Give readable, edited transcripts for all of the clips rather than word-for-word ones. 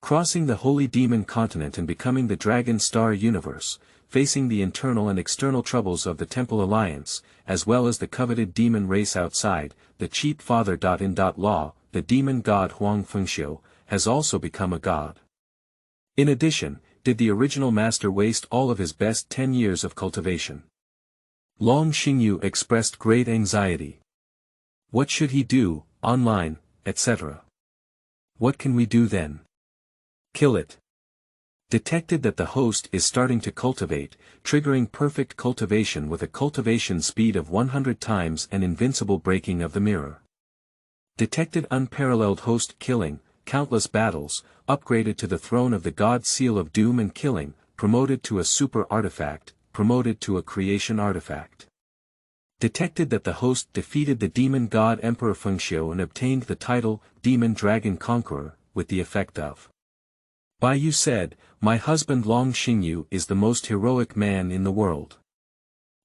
crossing the holy demon continent and becoming the Dragon Star universe, facing the internal and external troubles of the Temple Alliance, as well as the coveted demon race outside, the cheap father.in.law, the demon god Huang Fengxiu, has also become a god. In addition, did the original master waste all of his best 10 years of cultivation? Long Xingyu expressed great anxiety. What should he do, online, etc.? What can we do then? Kill it. Detected that the host is starting to cultivate, triggering perfect cultivation with a cultivation speed of 100 times and invincible breaking of the mirror. Detected unparalleled host killing, countless battles, upgraded to the throne of the God Seal of Doom and Killing, promoted to a super artifact, promoted to a creation artifact. Detected that the host defeated the demon god Emperor Fengxiu and obtained the title, Demon Dragon Conqueror, with the effect of. Bai Yu said, "My husband Long Xingyu is the most heroic man in the world."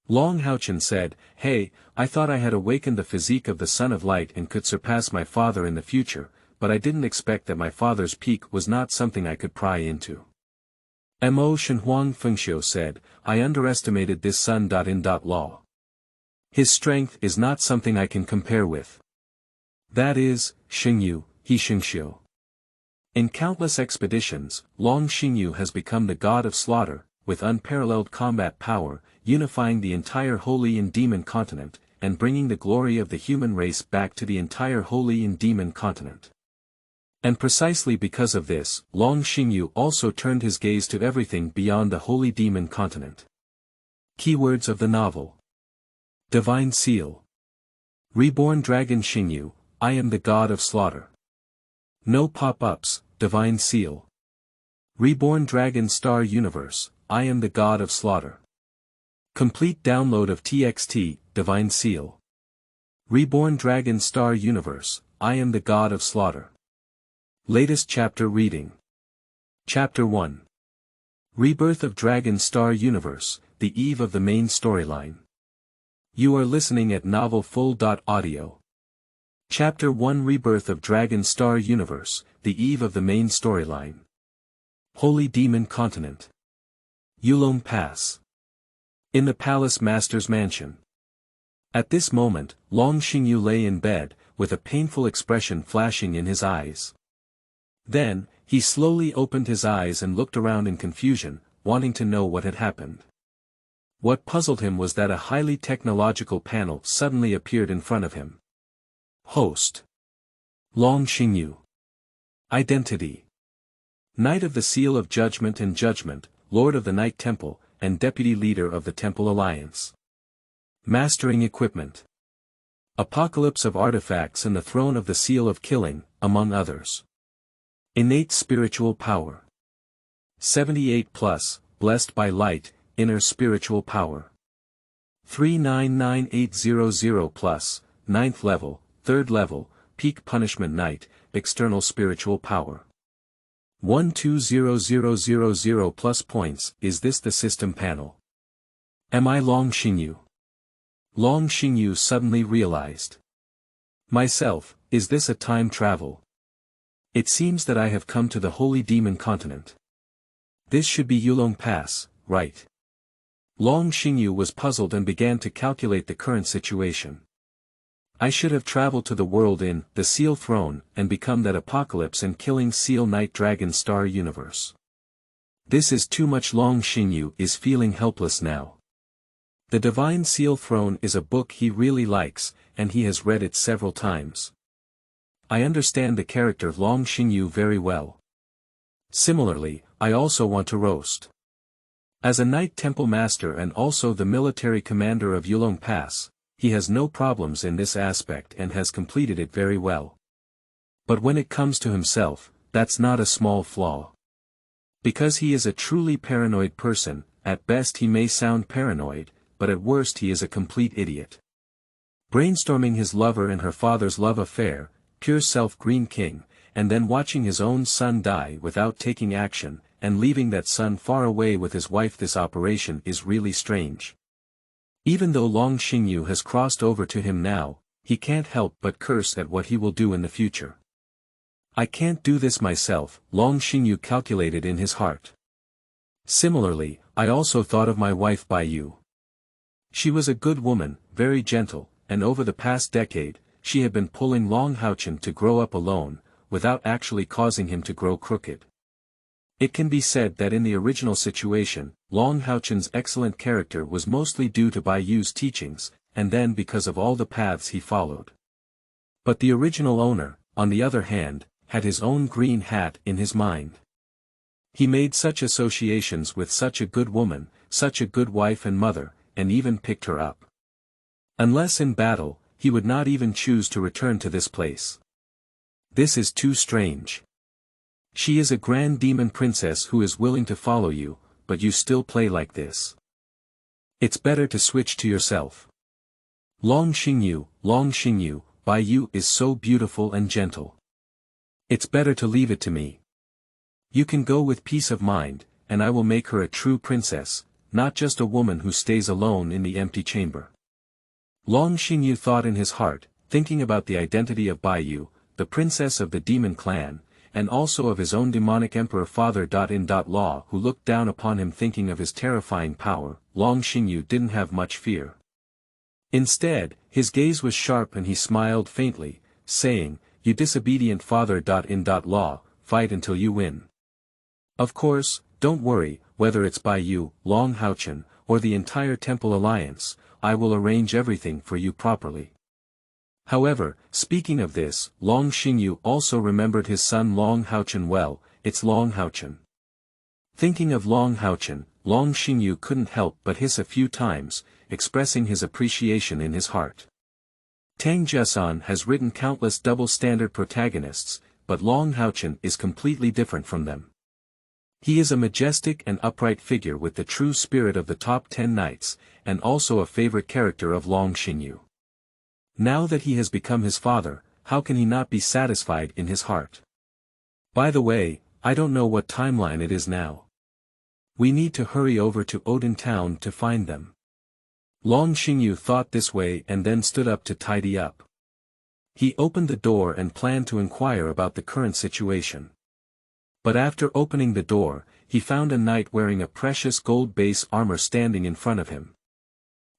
Long Haochen said, "Hey, I thought I had awakened the physique of the Son of Light and could surpass my father in the future, but I didn't expect that my father's peak was not something I could pry into." Mo Shenhuang Fengxiu said, "I underestimated this Sun.in.law. His strength is not something I can compare with. That is, Xingyu, he Xingxiu." In countless expeditions, Long Xingyu has become the god of slaughter, with unparalleled combat power, unifying the entire holy and demon continent, and bringing the glory of the human race back to the entire holy and demon continent. And precisely because of this, Long Xingyu also turned his gaze to everything beyond the holy demon continent. Keywords of the novel. Divine Seal. Reborn Dragon Xingyu, I am the god of slaughter. No pop-ups, Divine Seal. Reborn Dragon Star Universe, I am the god of slaughter. Complete download of TXT, Divine Seal. Reborn Dragon Star Universe, I am the god of slaughter. Latest chapter reading. Chapter 1. Rebirth of Dragon Star Universe, the eve of the main storyline. You are listening at novelfull.audio. Chapter 1 Rebirth of Dragon Star Universe, the eve of the main storyline. Holy Demon Continent. Yulong Pass. In the Palace Master's Mansion. At this moment, Long Xingyu lay in bed, with a painful expression flashing in his eyes. Then, he slowly opened his eyes and looked around in confusion, wanting to know what had happened. What puzzled him was that a highly technological panel suddenly appeared in front of him. Host. Long Xingyu. Identity. Knight of the Seal of Judgment and Judgment, Lord of the Night Temple, and Deputy Leader of the Temple Alliance. Mastering Equipment. Apocalypse of Artifacts and the Throne of the Seal of Killing, among others. Innate Spiritual Power. 78+, Blessed by Light, Inner Spiritual Power. 399800+, 9th level, 3rd level, Peak Punishment Knight, External Spiritual Power. 120000+ points. Is this the system panel? Am I Long Xingyu? Long Xingyu suddenly realized. Myself, is this a time travel? It seems that I have come to the Holy Demon Continent. This should be Yulong Pass, right? Long Xingyu was puzzled and began to calculate the current situation. I should have traveled to the world in the Seal Throne and become that apocalypse and killing Seal Knight Dragon Star universe. This is too much. Long Xingyu is feeling helpless now. The Divine Seal Throne is a book he really likes, and he has read it several times. I understand the character Long Xingyu very well. Similarly, I also want to roast. As a Knight Temple Master and also the military commander of Yulong Pass, he has no problems in this aspect and has completed it very well. But when it comes to himself, that's not a small flaw. Because he is a truly paranoid person, at best he may sound paranoid, but at worst he is a complete idiot. Brainstorming his lover and her father's love affair, pure self-Green King, and then watching his own son die without taking action, and leaving that son far away with his wife. This operation is really strange. Even though Long Xingyu has crossed over to him now, he can't help but curse at what he will do in the future. I can't do this myself, Long Xingyu calculated in his heart. Similarly, I also thought of my wife Bai Yu. She was a good woman, very gentle, and over the past decade, she had been pulling Long Haochen to grow up alone, without actually causing him to grow crooked. It can be said that in the original situation, Long Haochen's excellent character was mostly due to Bai Yu's teachings, and then because of all the paths he followed. But the original owner, on the other hand, had his own green hat in his mind. He made such associations with such a good woman, such a good wife and mother, and even picked her up. Unless in battle, he would not even choose to return to this place. This is too strange. She is a grand demon princess who is willing to follow you, but you still play like this. It's better to switch to yourself. Long Xingyu, Bai Yu is so beautiful and gentle. It's better to leave it to me. You can go with peace of mind, and I will make her a true princess, not just a woman who stays alone in the empty chamber. Long Xingyu thought in his heart, thinking about the identity of Bai Yu, the princess of the demon clan, and also of his own demonic emperor father-in-law who looked down upon him, thinking of his terrifying power. Long Xingyu didn't have much fear. Instead, his gaze was sharp and he smiled faintly, saying, "You disobedient father-in-law, fight until you win. Of course, don't worry, whether it's Bai Yu, Long Haochen, or the entire Temple Alliance, I will arrange everything for you properly." However, speaking of this, Long Xingyu also remembered his son Long Haochen well. It's Long Haochen. Thinking of Long Haochen, Long Xingyu couldn't help but hiss a few times, expressing his appreciation in his heart. Tang Jiasan has written countless double-standard protagonists, but Long Haochen is completely different from them. He is a majestic and upright figure with the true spirit of the top 10 knights, and also a favorite character of Long Xingyu. Now that he has become his father, how can he not be satisfied in his heart? By the way, I don't know what timeline it is now. We need to hurry over to Odin Town to find them. Long Xingyu thought this way and then stood up to tidy up. He opened the door and planned to inquire about the current situation. But after opening the door, he found a knight wearing a precious gold base armor standing in front of him.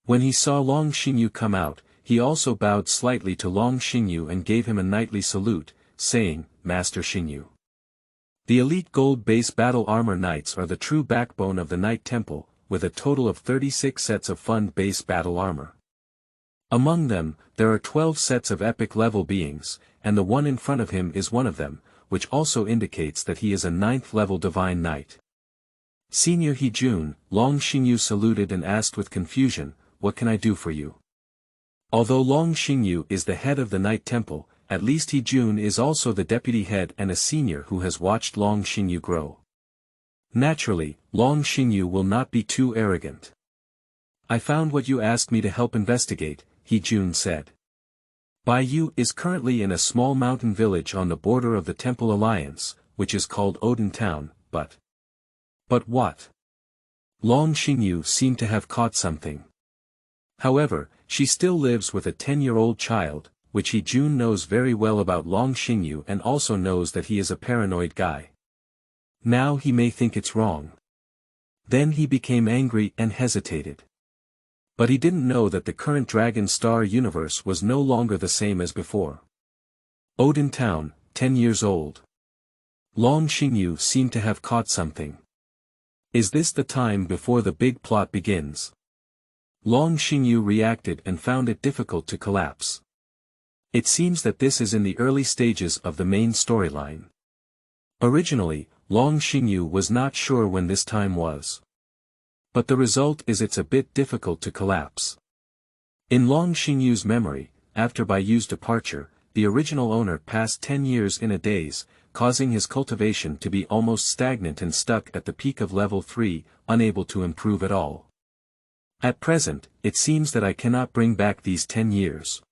When he saw Long Xingyu come out, he also bowed slightly to Long Xingyu and gave him a knightly salute, saying, "Master Xingyu." The elite gold base battle armor knights are the true backbone of the Knight Temple, with a total of 36 sets of fund base battle armor. Among them, there are 12 sets of epic level beings, and the one in front of him is one of them, which also indicates that he is a 9th level divine knight. Senior Hejun, Long Xingyu saluted and asked with confusion, "What can I do for you?" Although Long Xingyu is the head of the Knight Temple, at least Hejun is also the deputy head and a senior who has watched Long Xingyu grow. Naturally, Long Xingyu will not be too arrogant. "I found what you asked me to help investigate," Hejun said. Bai Yu is currently in a small mountain village on the border of the Temple Alliance, which is called Odin Town, but... But what? Long Xingyu seemed to have caught something. However, she still lives with a 10-year-old child, which Hejun knows very well about Long Xingyu and also knows that he is a paranoid guy. Now he may think it's wrong. Then he became angry and hesitated. But he didn't know that the current Dragon Star universe was no longer the same as before. Odin Town, 10 years old. Long Xingyu seemed to have caught something. Is this the time before the big plot begins? Long Xingyu reacted and found it difficult to collapse. It seems that this is in the early stages of the main storyline. Originally, Long Xingyu was not sure when this time was. But the result is it's a bit difficult to collapse. In Long Xingyu's memory, after Bai Yu's departure, the original owner passed 10 years in a daze, causing his cultivation to be almost stagnant and stuck at the peak of level 3, unable to improve at all. At present, it seems that I cannot bring back these 10 years.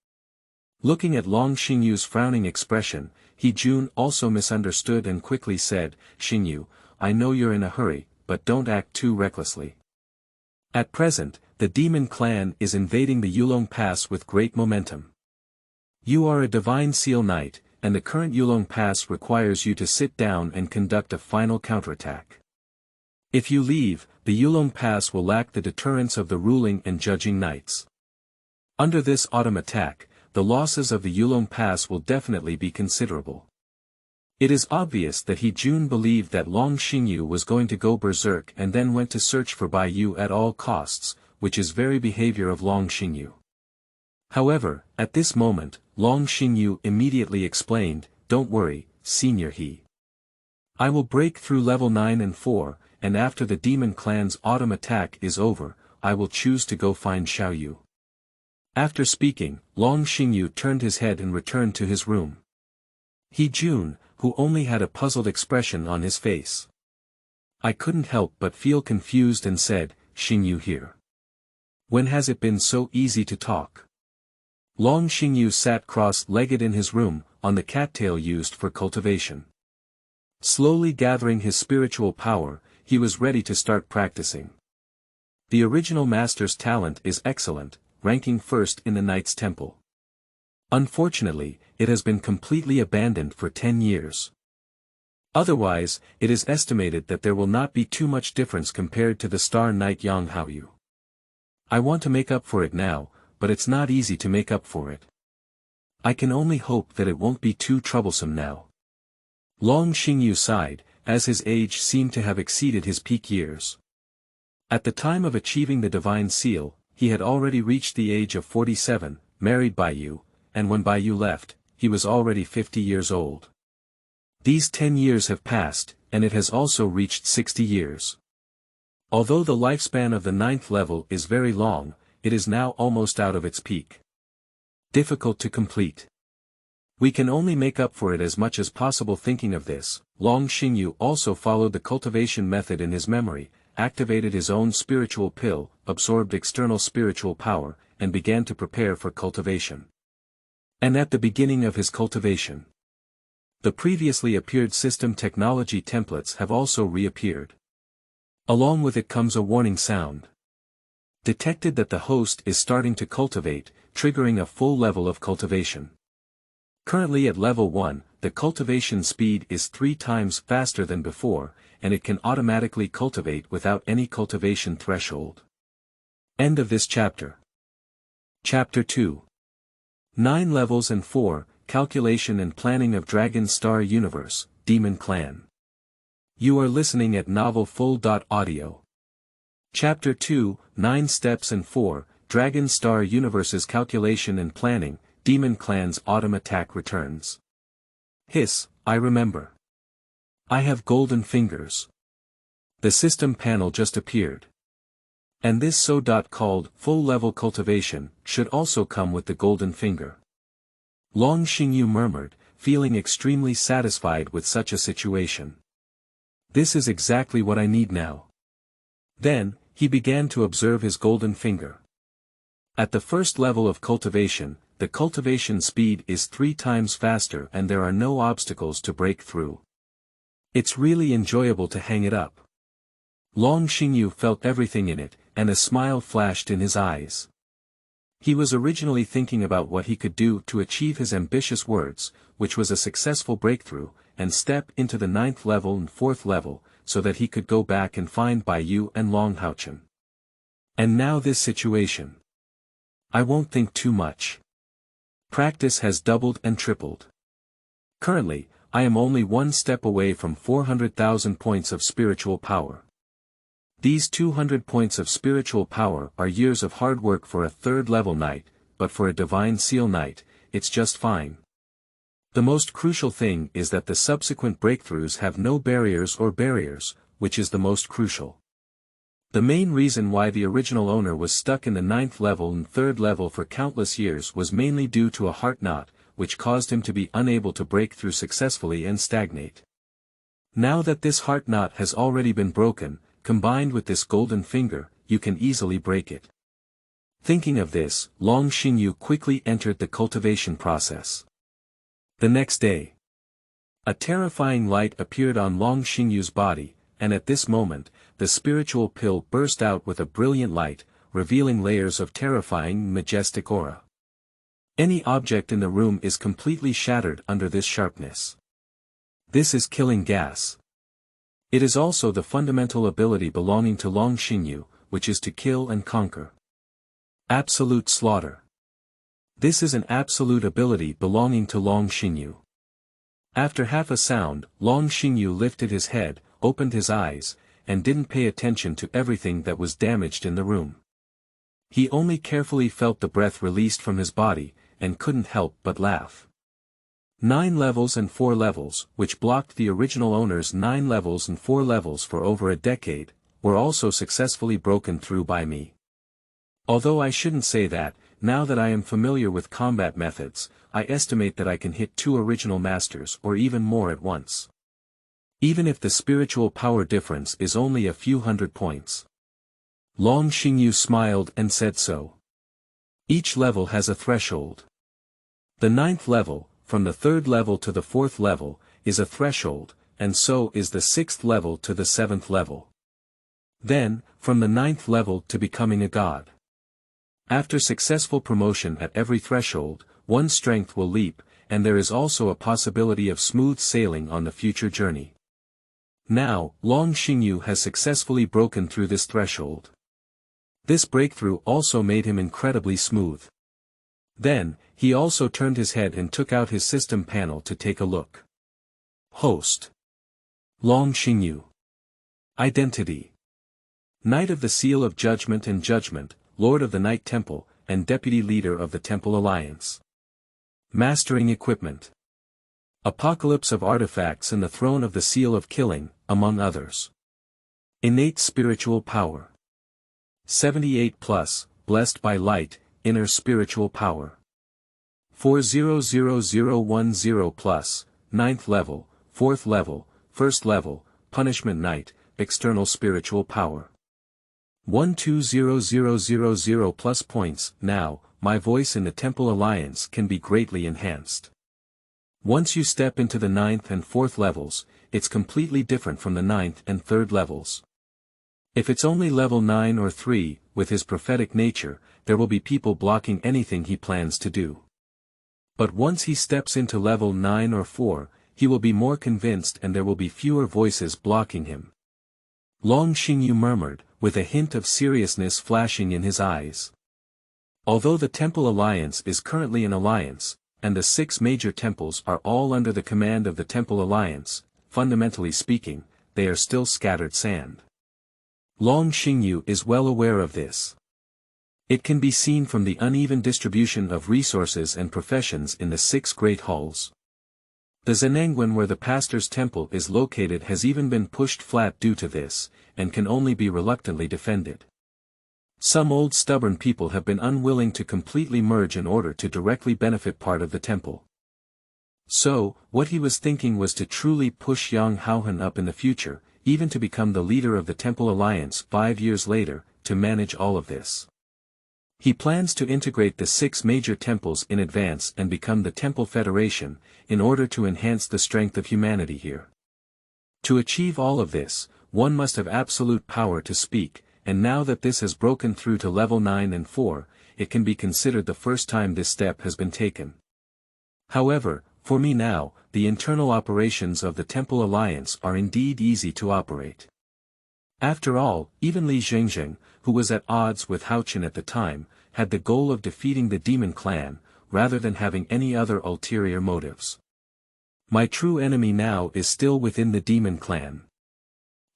Looking at Long Xingyu's frowning expression, Hejun also misunderstood and quickly said, "Xingyu, I know you're in a hurry, but don't act too recklessly. At present, the demon clan is invading the Yulong Pass with great momentum. You are a divine seal knight, and the current Yulong Pass requires you to sit down and conduct a final counterattack. If you leave, the Yulong Pass will lack the deterrence of the ruling and judging knights. Under this autumn attack, the losses of the Yulong Pass will definitely be considerable. It is obvious that He Jun believed that Long Xingyu was going to go berserk and then went to search for Bai Yu at all costs, which is very behavior of Long Xingyu. However, at this moment, Long Xingyu immediately explained, "Don't worry, Senior He. I will break through level 9 and 4, and after the demon clan's autumn attack is over, I will choose to go find Xiaoyu." After speaking, Long Xingyu turned his head and returned to his room. He Jun, who only had a puzzled expression on his face. I couldn't help but feel confused and said, "Xingyu here. When has it been so easy to talk?" Long Xingyu sat cross-legged in his room, on the cattail used for cultivation. Slowly gathering his spiritual power, he was ready to start practicing. The original master's talent is excellent, ranking first in the Knight's Temple. Unfortunately, it has been completely abandoned for 10 years. Otherwise, it is estimated that there will not be too much difference compared to the Star Knight Yang Haoyu. I want to make up for it now, but it's not easy to make up for it. I can only hope that it won't be too troublesome now. Long Xingyu sighed, as his age seemed to have exceeded his peak years. At the time of achieving the Divine Seal, he had already reached the age of 47, married Bai Yu, and when Bai Yu left, he was already 50 years old. These 10 years have passed, and it has also reached 60 years. Although the lifespan of the 9th level is very long, it is now almost out of its peak. Difficult to complete. We can only make up for it as much as possible. Thinking of this, Long Xingyu also followed the cultivation method in his memory, activated his own spiritual pill, absorbed external spiritual power, and began to prepare for cultivation. And at the beginning of his cultivation, the previously appeared system technology templates have also reappeared. Along with it comes a warning sound. Detected that the host is starting to cultivate, triggering a full level of cultivation. Currently at level 1, the cultivation speed is 3 times faster than before, and it can automatically cultivate without any cultivation threshold. End of this chapter. Chapter 2. 9 levels and 4, Calculation and Planning of Dragon Star Universe, Demon Clan. You are listening at novelfull.audio. Chapter 2, 9 Steps and 4, Dragon Star Universe's Calculation and Planning, Demon Clan's Autumn Attack returns. Hiss, I remember. I have golden fingers. The system panel just appeared. And this called full-level cultivation should also come with the golden finger. Long Xingyu murmured, feeling extremely satisfied with such a situation. This is exactly what I need now. Then, he began to observe his golden finger. At the first level of cultivation, the cultivation speed is 3 times faster and there are no obstacles to break through. It's really enjoyable to hang it up. Long Xingyu felt everything in it, and a smile flashed in his eyes. He was originally thinking about what he could do to achieve his ambitious words, which was a successful breakthrough, and step into the 9th level and 4th level, so that he could go back and find Bai Yu and Long Haochen. And now this situation. I won't think too much. Practice has doubled and tripled. Currently, I am only 1 step away from 400,000 points of spiritual power. These 200 points of spiritual power are years of hard work for a 3rd level knight, but for a Divine Seal knight, it's just fine. The most crucial thing is that the subsequent breakthroughs have no barriers, which is the most crucial. The main reason why the original owner was stuck in the 9th level and 3rd level for countless years was mainly due to a heart knot, which caused him to be unable to break through successfully and stagnate. Now that this heart knot has already been broken, combined with this golden finger, you can easily break it. Thinking of this, Long Xingyu quickly entered the cultivation process. The next day, a terrifying light appeared on Long Xingyu's body, and at this moment, the spiritual pill burst out with a brilliant light, revealing layers of terrifying, majestic aura. Any object in the room is completely shattered under this sharpness. This is killing gas. It is also the fundamental ability belonging to Long Xingyu, which is to kill and conquer. Absolute slaughter. This is an absolute ability belonging to Long Xingyu. After half a sound, Long Xingyu lifted his head, opened his eyes, and didn't pay attention to everything that was damaged in the room. He only carefully felt the breath released from his body, and couldn't help but laugh. 9 levels and 4 levels, which blocked the original owner's 9 levels and 4 levels for over a decade, were also successfully broken through by me. Although I shouldn't say that, now that I am familiar with combat methods, I estimate that I can hit 2 original masters or even more at once. Even if the spiritual power difference is only a few hundred points. Long Xingyu smiled and said so. Each level has a threshold. The 9th level, from the 3rd level to the 4th level, is a threshold, and so is the 6th level to the 7th level. Then, from the 9th level to becoming a god. After successful promotion at every threshold, one's strength will leap, and there is also a possibility of smooth sailing on the future journey. Now, Long Xingyu has successfully broken through this threshold. This breakthrough also made him incredibly smooth. Then, he also turned his head and took out his system panel to take a look. Host. Long Xingyu. Identity. Knight of the Seal of Judgment and Judgment, Lord of the Night Temple, and Deputy Leader of the Temple Alliance. Mastering Equipment. Apocalypse of Artifacts and the Throne of the Seal of Killing, among others. Innate Spiritual Power. 78+, Blessed by Light, Inner Spiritual Power. 400010+, 9th level, 4th level, 1st level, Punishment Knight, External Spiritual Power. 120000+ points. Now, my voice in the Temple Alliance can be greatly enhanced. Once you step into the 9th and 4th levels, it's completely different from the 9th and 3rd levels. If it's only level 9 or 3, with his prophetic nature, there will be people blocking anything he plans to do. But once he steps into level 9 or 4, he will be more convinced and there will be fewer voices blocking him. Long Xingyu murmured, with a hint of seriousness flashing in his eyes. Although the Temple Alliance is currently an alliance, and the 6 major temples are all under the command of the Temple Alliance, fundamentally speaking, they are still scattered sand. Long Xingyu is well aware of this. It can be seen from the uneven distribution of resources and professions in the 6 great halls. The Zhenengguan where the pastor's temple is located has even been pushed flat due to this, and can only be reluctantly defended. Some old stubborn people have been unwilling to completely merge in order to directly benefit part of the temple. So, what he was thinking was to truly push Yang Haohan up in the future, even to become the leader of the Temple Alliance 5 years later, to manage all of this. He plans to integrate the 6 major temples in advance and become the Temple Federation, in order to enhance the strength of humanity here. To achieve all of this, one must have absolute power to speak, and now that this has broken through to level 9 and 4, it can be considered the first time this step has been taken. However, for me now, the internal operations of the Temple Alliance are indeed easy to operate. After all, even Li Zhengzheng, who was at odds with Haochen at the time, had the goal of defeating the demon clan, rather than having any other ulterior motives. My true enemy now is still within the demon clan.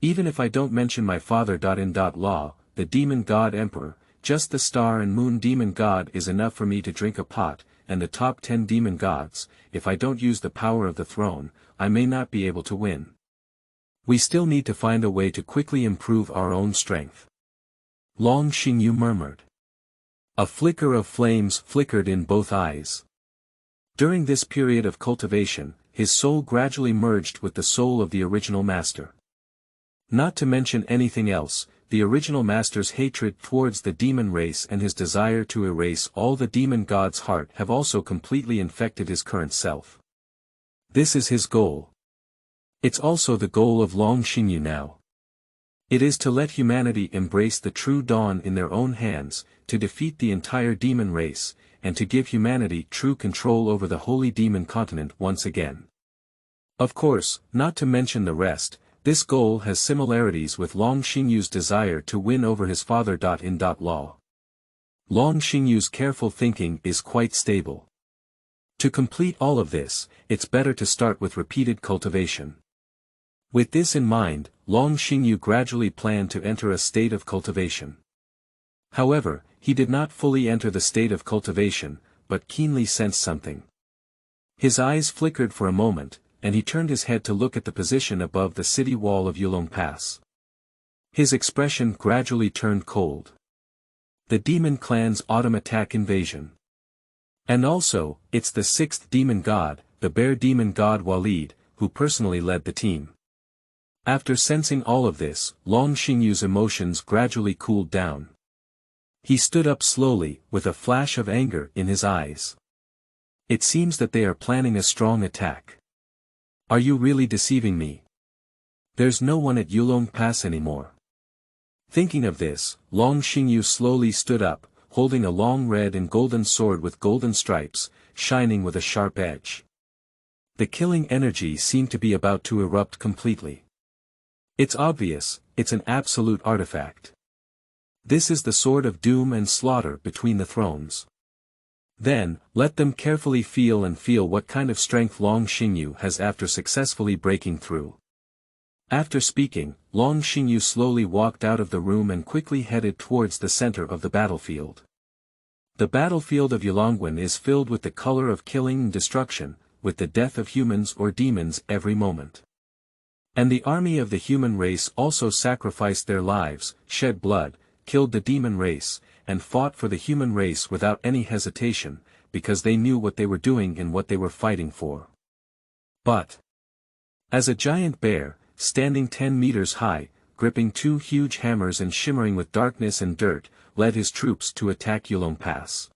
Even if I don't mention my father. Law, the demon god emperor, just the star and moon demon god is enough for me to drink a pot, and the top 10 demon gods, if I don't use the power of the throne, I may not be able to win. We still need to find a way to quickly improve our own strength. Long Xingyu murmured. A flicker of flames flickered in both eyes. During this period of cultivation, his soul gradually merged with the soul of the original master. Not to mention anything else, the original master's hatred towards the demon race and his desire to erase all the demon gods' heart have also completely infected his current self. This is his goal. It's also the goal of Long Xingyu now. It is to let humanity embrace the true dawn in their own hands, to defeat the entire demon race, and to give humanity true control over the holy demon continent once again. Of course, not to mention the rest, this goal has similarities with Long Xingyu's desire to win over his father. In law. Long Xingyu's careful thinking is quite stable. To complete all of this, it's better to start with repeated cultivation. With this in mind, Long Xingyu gradually planned to enter a state of cultivation. However, he did not fully enter the state of cultivation, but keenly sensed something. His eyes flickered for a moment, and he turned his head to look at the position above the city wall of Yulong Pass. His expression gradually turned cold. The demon clan's autumn attack invasion. And also, it's the sixth demon god, the bear demon god Walid, who personally led the team. After sensing all of this, Long Xingyu's emotions gradually cooled down. He stood up slowly, with a flash of anger in his eyes. It seems that they are planning a strong attack. Are you really deceiving me? There's no one at Yulong Pass anymore. Thinking of this, Long Xingyu slowly stood up, holding a long red and golden sword with golden stripes, shining with a sharp edge. The killing energy seemed to be about to erupt completely. It's obvious, it's an absolute artifact. This is the sword of doom and slaughter between the thrones. Then, let them carefully feel what kind of strength Long Xingyu has after successfully breaking through. After speaking, Long Xingyu slowly walked out of the room and quickly headed towards the center of the battlefield. The battlefield of Yulongguan is filled with the color of killing and destruction, with the death of humans or demons every moment. And the army of the human race also sacrificed their lives, shed blood, killed the demon race, and fought for the human race without any hesitation, because they knew what they were doing and what they were fighting for. But, as a giant bear, standing 10 meters high, gripping two huge hammers and shimmering with darkness and dirt, led his troops to attack Yulong Pass.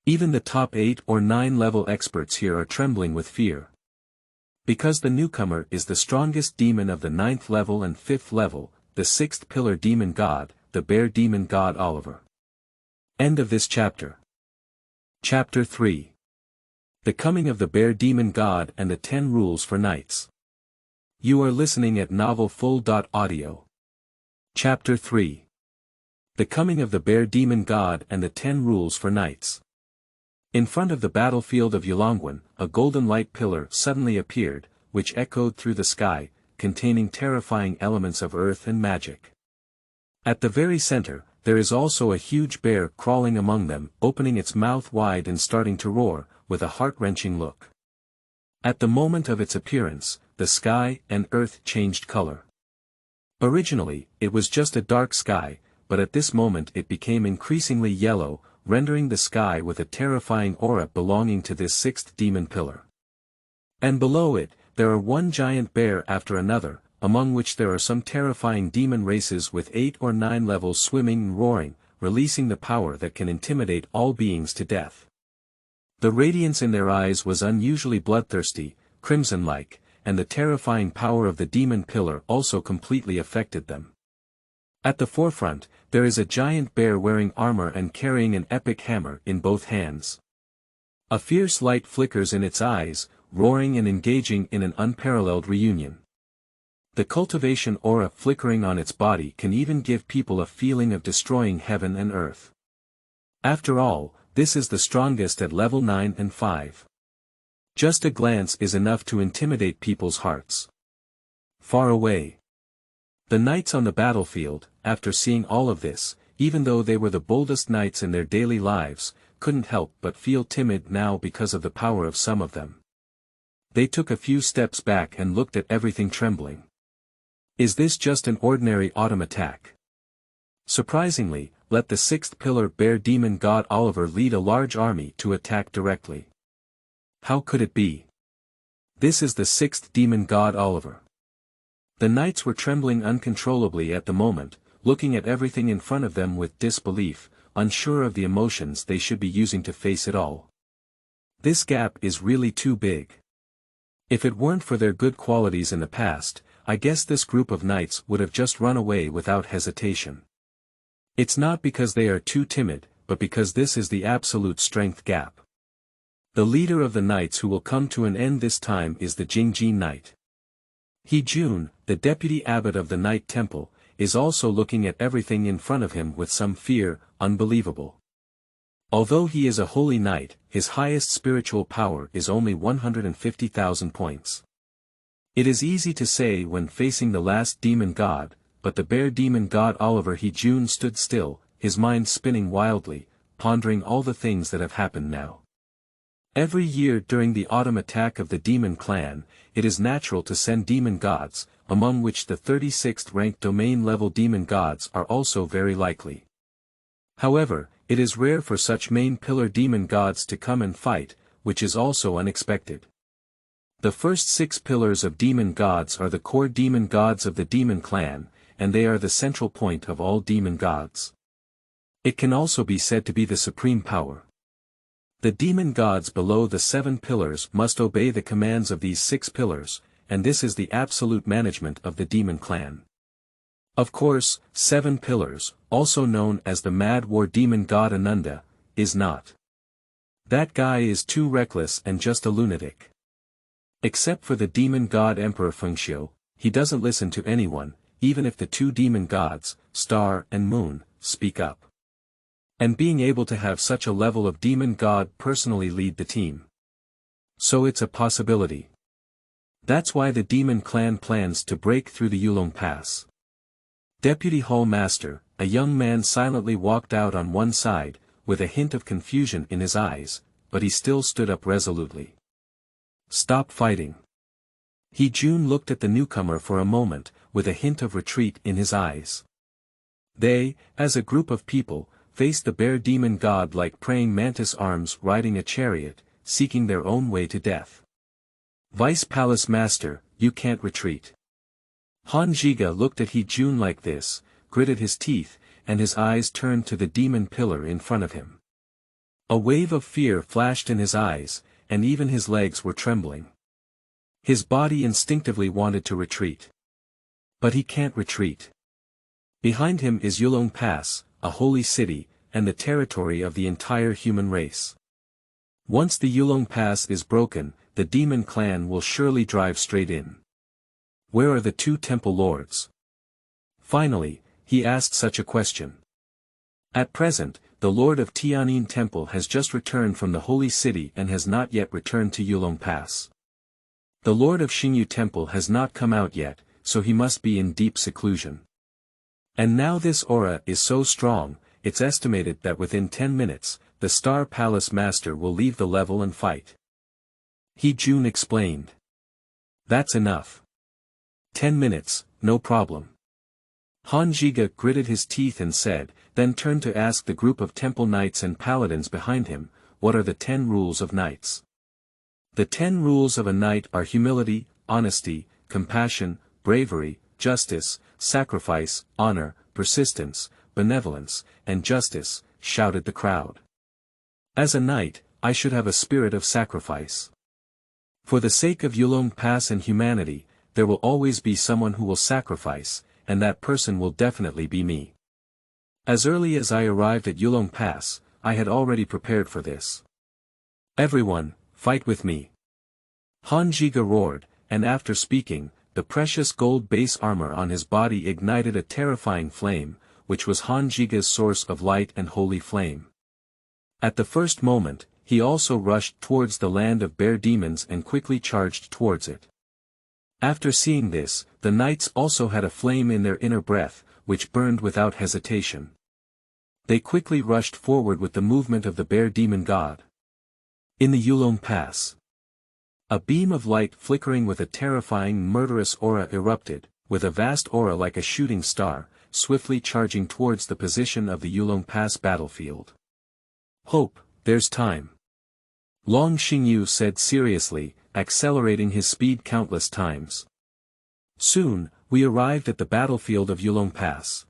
Even the top 8 or 9 level experts here are trembling with fear. Because the newcomer is the strongest demon of the 9th level and 5th level, the 6th pillar demon god, the bear demon god Oliver. End of this chapter. Chapter 3. The coming of the bear demon god and the 10 rules for knights. You are listening at novelfull.audio. Chapter 3. The coming of the bear demon god and the 10 rules for knights. In front of the battlefield of Yulongguan, a golden light pillar suddenly appeared, which echoed through the sky, containing terrifying elements of earth and magic. At the very center, there is also a huge bear crawling among them, opening its mouth wide and starting to roar, with a heart-wrenching look. At the moment of its appearance, the sky and earth changed color. Originally, it was just a dark sky, but at this moment it became increasingly yellow, rendering the sky with a terrifying aura belonging to this 6th demon pillar. And below it, there are one giant bear after another, among which there are some terrifying demon races with 8 or 9 levels swimming and roaring, releasing the power that can intimidate all beings to death. The radiance in their eyes was unusually bloodthirsty, crimson-like, and the terrifying power of the demon pillar also completely affected them. At the forefront, there is a giant bear wearing armor and carrying an epic hammer in both hands. A fierce light flickers in its eyes, roaring and engaging in an unparalleled reunion. The cultivation aura flickering on its body can even give people a feeling of destroying heaven and earth. After all, this is the strongest at level 9 and 5. Just a glance is enough to intimidate people's hearts. Far away. The knights on the battlefield, after seeing all of this, even though they were the boldest knights in their daily lives, couldn't help but feel timid now because of the power of some of them. They took a few steps back and looked at everything trembling. Is this just an ordinary autumn attack? Surprisingly, let the 6th pillar bear demon god Oliver lead a large army to attack directly. How could it be? This is the 6th demon god Oliver. The knights were trembling uncontrollably at the moment, looking at everything in front of them with disbelief, unsure of the emotions they should be using to face it all. This gap is really too big. If it weren't for their good qualities in the past, I guess this group of knights would have just run away without hesitation. It's not because they are too timid, but because this is the absolute strength gap. The leader of the knights who will come to an end this time is the Jingji Knight. He Jun, the deputy abbot of the Knight Temple, is also looking at everything in front of him with some fear, unbelievable. Although he is a holy knight, his highest spiritual power is only 150,000 points. It is easy to say when facing the last demon god, but the bear demon god Oliver He Jun stood still, his mind spinning wildly, pondering all the things that have happened now. Every year during the autumn attack of the demon clan, it is natural to send demon gods, among which the 36th ranked domain-level demon gods are also very likely. However, it is rare for such main pillar demon gods to come and fight, which is also unexpected. The first 6 pillars of demon gods are the core demon gods of the demon clan, and they are the central point of all demon gods. It can also be said to be the supreme power. The demon gods below the 7 pillars must obey the commands of these 6 pillars, and this is the absolute management of the demon clan. Of course, 7 pillars, also known as the Mad War demon god Ananda, is not. That guy is too reckless and just a lunatic. Except for the demon god Emperor Fengxiu, he doesn't listen to anyone, even if the 2 demon gods, Star and Moon, speak up. And being able to have such a level of demon god personally lead the team. So it's a possibility. That's why the demon clan plans to break through the Yulong Pass. Deputy Hall Master, a young man silently walked out on one side, with a hint of confusion in his eyes, but he still stood up resolutely. Stop fighting. He Jun looked at the newcomer for a moment, with a hint of retreat in his eyes. They, as a group of people, faced the bear demon god like praying mantis arms riding a chariot, seeking their own way to death. Vice Palace Master, you can't retreat. Han Jiga looked at He Jun like this, gritted his teeth, and his eyes turned to the demon pillar in front of him. A wave of fear flashed in his eyes, and even his legs were trembling. His body instinctively wanted to retreat. But he can't retreat. Behind him is Yulong Pass, a holy city, and the territory of the entire human race. Once the Yulong Pass is broken, the demon clan will surely drive straight in. Where are the 2 temple lords? Finally, he asked such a question. At present, the Lord of Tianyin Temple has just returned from the holy city and has not yet returned to Yulong Pass. The Lord of Xingyu Temple has not come out yet, so he must be in deep seclusion. And now this aura is so strong, it's estimated that within 10 minutes, the Star Palace Master will leave the level and fight. He Jun explained. That's enough. 10 minutes, no problem. Han Jiga gritted his teeth and said, then turned to ask the group of temple knights and paladins behind him, what are the 10 rules of knights? The 10 rules of a knight are humility, honesty, compassion, bravery, justice, sacrifice, honor, persistence, benevolence, and justice, shouted the crowd. As a knight, I should have a spirit of sacrifice. For the sake of Yulong Pass and humanity, there will always be someone who will sacrifice, and that person will definitely be me. As early as I arrived at Yulong Pass, I had already prepared for this. Everyone, fight with me. Han Jiga roared, and after speaking, the precious gold base armor on his body ignited a terrifying flame, which was Han Jiga's source of light and holy flame. At the first moment, he also rushed towards the land of bear demons and quickly charged towards it. After seeing this, the knights also had a flame in their inner breath, which burned without hesitation. They quickly rushed forward with the movement of the bear demon god. In the Yulong Pass, a beam of light flickering with a terrifying murderous aura erupted, with a vast aura like a shooting star, swiftly charging towards the position of the Yulong Pass battlefield. Hope, there's time. Long Xingyu said seriously, accelerating his speed countless times. Soon, we arrived at the battlefield of Yulong Pass.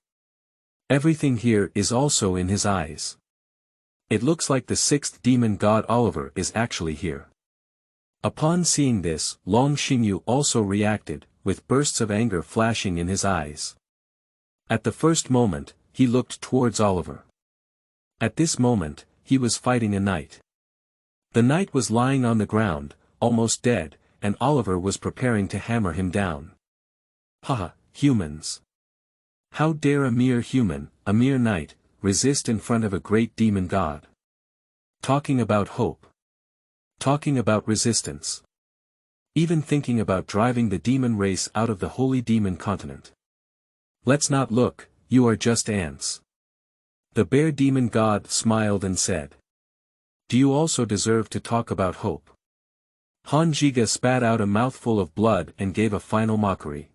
Everything here is also in his eyes. It looks like the 6th demon god Oliver is actually here. Upon seeing this, Long Xingyu also reacted, with bursts of anger flashing in his eyes. At the first moment, he looked towards Oliver. At this moment, he was fighting a knight. The knight was lying on the ground, almost dead, and Oliver was preparing to hammer him down. Haha, humans! How dare a mere human, a mere knight, resist in front of a great demon god? Talking about hope. Talking about resistance. Even thinking about driving the demon race out of the holy demon continent. Let's not look, you are just ants. The bear demon god smiled and said. Do you also deserve to talk about hope? Han Jiga spat out a mouthful of blood and gave a final mockery.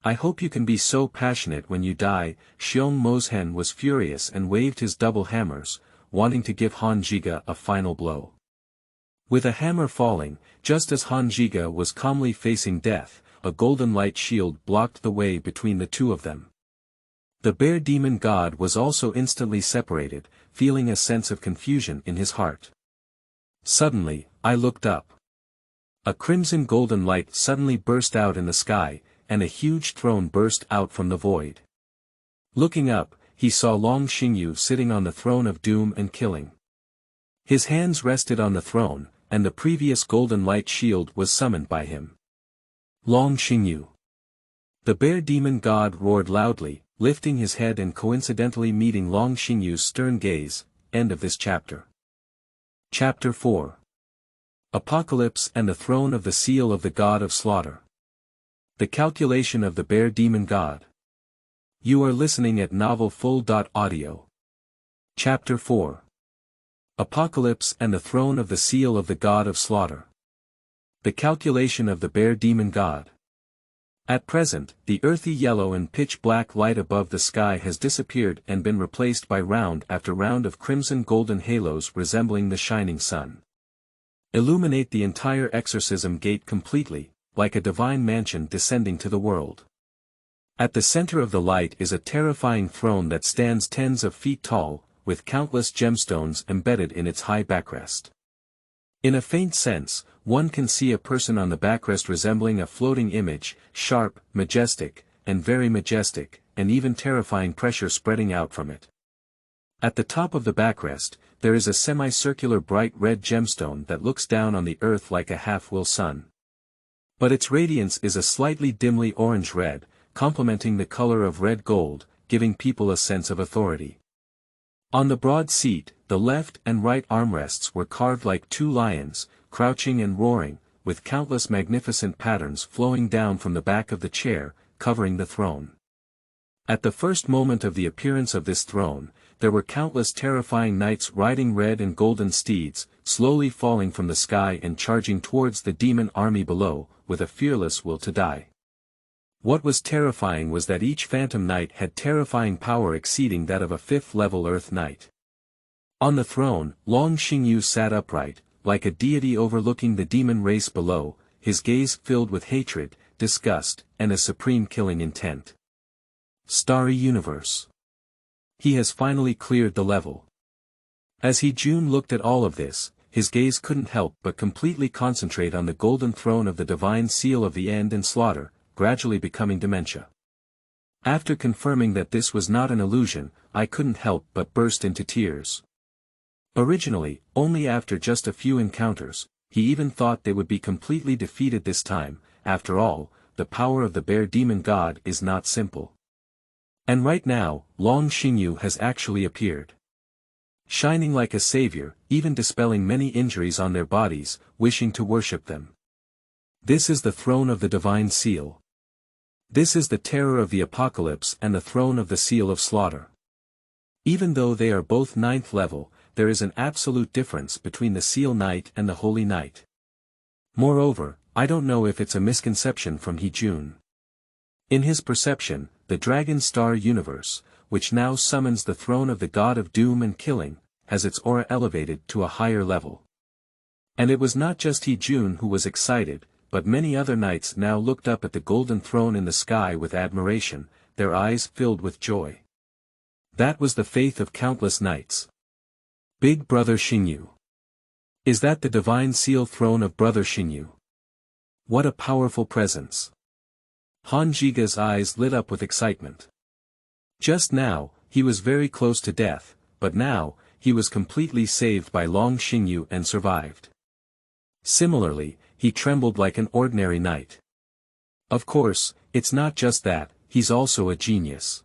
I hope you can be so passionate when you die. Xiong Mozhen was furious and waved his double hammers, wanting to give Han Jiga a final blow. With a hammer falling, just as Han Jiga was calmly facing death, a golden light shield blocked the way between the two of them. The bear demon god was also instantly separated, feeling a sense of confusion in his heart. Suddenly, I looked up. A crimson golden light suddenly burst out in the sky, and a huge throne burst out from the void. Looking up, he saw Long Xingyu sitting on the throne of doom and killing. His hands rested on the throne, and the previous golden light shield was summoned by him. Long Xingyu. The bear demon god roared loudly, lifting his head and coincidentally meeting Long Xingyu's stern gaze. End of this chapter. Chapter 4. Apocalypse and the Throne of the Seal of the God of Slaughter. The calculation of the bear demon god. You are listening at novelfull.audio. Chapter 4. Apocalypse and the Throne of the Seal of the God of Slaughter. The calculation of the bear demon god. At present, the earthy yellow and pitch-black light above the sky has disappeared and been replaced by round after round of crimson golden halos resembling the shining sun. Illuminate the entire exorcism gate completely, like a divine mansion descending to the world. At the center of the light is a terrifying throne that stands tens of feet tall, with countless gemstones embedded in its high backrest. In a faint sense, one can see a person on the backrest resembling a floating image, sharp, majestic, and very majestic, and even terrifying pressure spreading out from it. At the top of the backrest, there is a semicircular bright red gemstone that looks down on the earth like a half-full sun. But its radiance is a slightly dimly orange-red, complementing the color of red gold, giving people a sense of authority. On the broad seat, the left and right armrests were carved like two lions, crouching and roaring, with countless magnificent patterns flowing down from the back of the chair, covering the throne. At the first moment of the appearance of this throne, there were countless terrifying knights riding red and golden steeds, slowly falling from the sky and charging towards the demon army below, with a fearless will to die. What was terrifying was that each phantom knight had terrifying power exceeding that of a fifth-level earth knight. On the throne, Long Xingyu sat upright, like a deity overlooking the demon race below, his gaze filled with hatred, disgust, and a supreme killing intent. Starry Universe. He has finally cleared the level. As Jun looked at all of this, his gaze couldn't help but completely concentrate on the golden throne of the divine seal of the end and slaughter, gradually becoming dementia. After confirming that this was not an illusion, I couldn't help but burst into tears. Originally, only after just a few encounters, he even thought they would be completely defeated this time. After all, the power of the bear demon god is not simple. And right now, Long Xingyu has actually appeared. Shining like a savior, even dispelling many injuries on their bodies, wishing to worship them. This is the throne of the divine seal. This is the terror of the apocalypse and the throne of the seal of slaughter. Even though they are both ninth level, there is an absolute difference between the seal knight and the holy knight. Moreover, I don't know if it's a misconception from Jun. In his perception, the Dragon Star universe, which now summons the throne of the god of doom and killing, has its aura elevated to a higher level. And it was not just Jun who was excited, but many other knights now looked up at the golden throne in the sky with admiration, their eyes filled with joy. That was the faith of countless knights. Big Brother Xingyu. Is that the divine seal throne of Brother Xingyu? What a powerful presence. Han Jiga's eyes lit up with excitement. Just now, he was very close to death, but now, he was completely saved by Long Xingyu and survived. Similarly, he trembled like an ordinary knight. Of course, it's not just that, he's also a genius.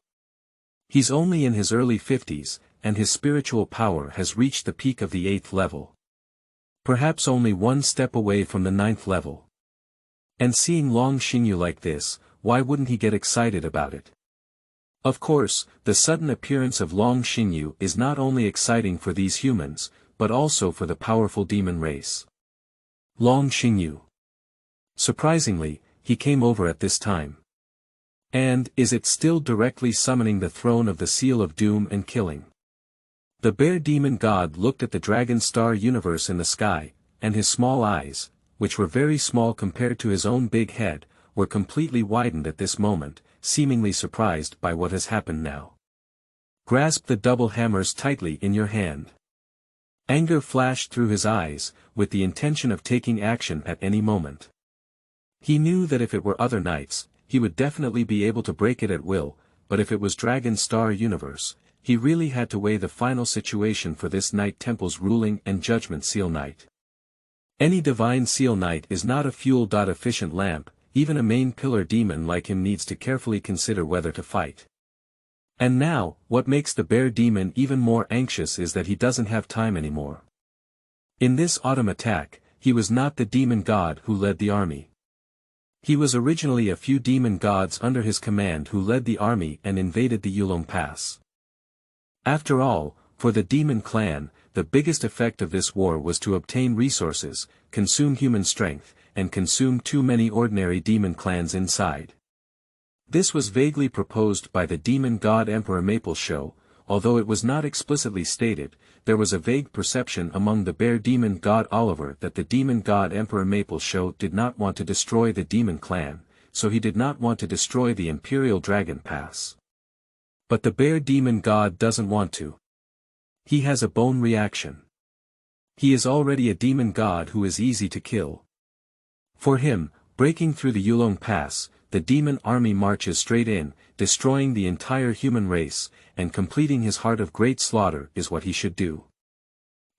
He's only in his early 50s, and his spiritual power has reached the peak of the 8th level. Perhaps only one step away from the 9th level. And seeing Long Xingyu like this, why wouldn't he get excited about it? Of course, the sudden appearance of Long Xingyu is not only exciting for these humans, but also for the powerful demon race. Long Xingyu. Surprisingly, he came over at this time. And is it still directly summoning the throne of the Seal of Doom and Killing? The bear demon god looked at the dragon star universe in the sky, and his small eyes, which were very small compared to his own big head, were completely widened at this moment, seemingly surprised by what has happened now. Grasp the double hammers tightly in your hand. Anger flashed through his eyes, with the intention of taking action at any moment. He knew that if it were other knights, he would definitely be able to break it at will, but if it was Dragon Star Universe, he really had to weigh the final situation for this Knight Temple's ruling and Judgment Seal Knight. Any Divine Seal Knight is not a fuel-efficient lamp, even a main pillar demon like him needs to carefully consider whether to fight. And now, what makes the bear demon even more anxious is that he doesn't have time anymore. In this autumn attack, he was not the demon god who led the army. He was originally a few demon gods under his command who led the army and invaded the Yulong Pass. After all, for the demon clan, the biggest effect of this war was to obtain resources, consume human strength, and consume too many ordinary demon clans inside. This was vaguely proposed by the demon god Emperor Maple Show, although it was not explicitly stated. There was a vague perception among the bear demon god Oliver that the demon god Emperor Maple Show did not want to destroy the demon clan, so he did not want to destroy the Imperial Dragon Pass. But the bear demon god doesn't want to. He has a bone reaction. He is already a demon god who is easy to kill. For him, breaking through the Yulong Pass, the demon army marches straight in, destroying the entire human race, and completing his heart of great slaughter is what he should do.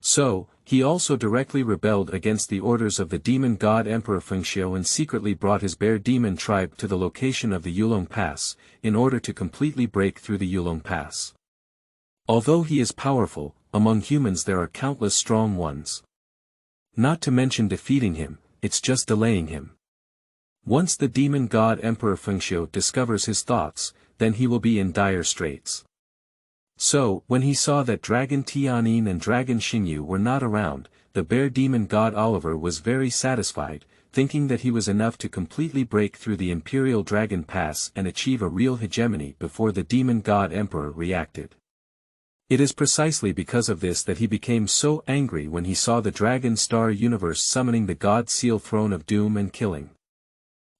So, he also directly rebelled against the orders of the demon god Emperor Fengxiu and secretly brought his bear demon tribe to the location of the Yulong Pass, in order to completely break through the Yulong Pass. Although he is powerful, among humans there are countless strong ones. Not to mention defeating him, it's just delaying him. Once the demon god Emperor Fengxiu discovers his thoughts, then he will be in dire straits. So, when he saw that Dragon Tianyin and Dragon Xingyu were not around, the bear demon god Oliver was very satisfied, thinking that he was enough to completely break through the Imperial Dragon Pass and achieve a real hegemony before the demon god Emperor reacted. It is precisely because of this that he became so angry when he saw the Dragon Star Universe summoning the God Seal Throne of Doom and Killing.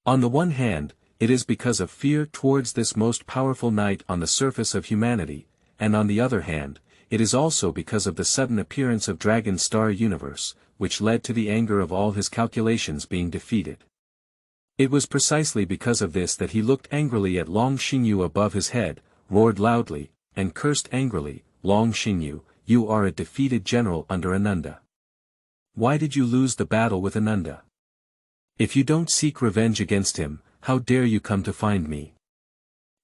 On the one hand, it is because of fear towards this most powerful knight on the surface of humanity, and on the other hand, it is also because of the sudden appearance of Dragon Star Universe, which led to the anger of all his calculations being defeated. It was precisely because of this that he looked angrily at Long Xingyu above his head, roared loudly, and cursed angrily, "Long Xingyu, you are a defeated general under Ananda. Why did you lose the battle with Ananda? If you don't seek revenge against him, how dare you come to find me?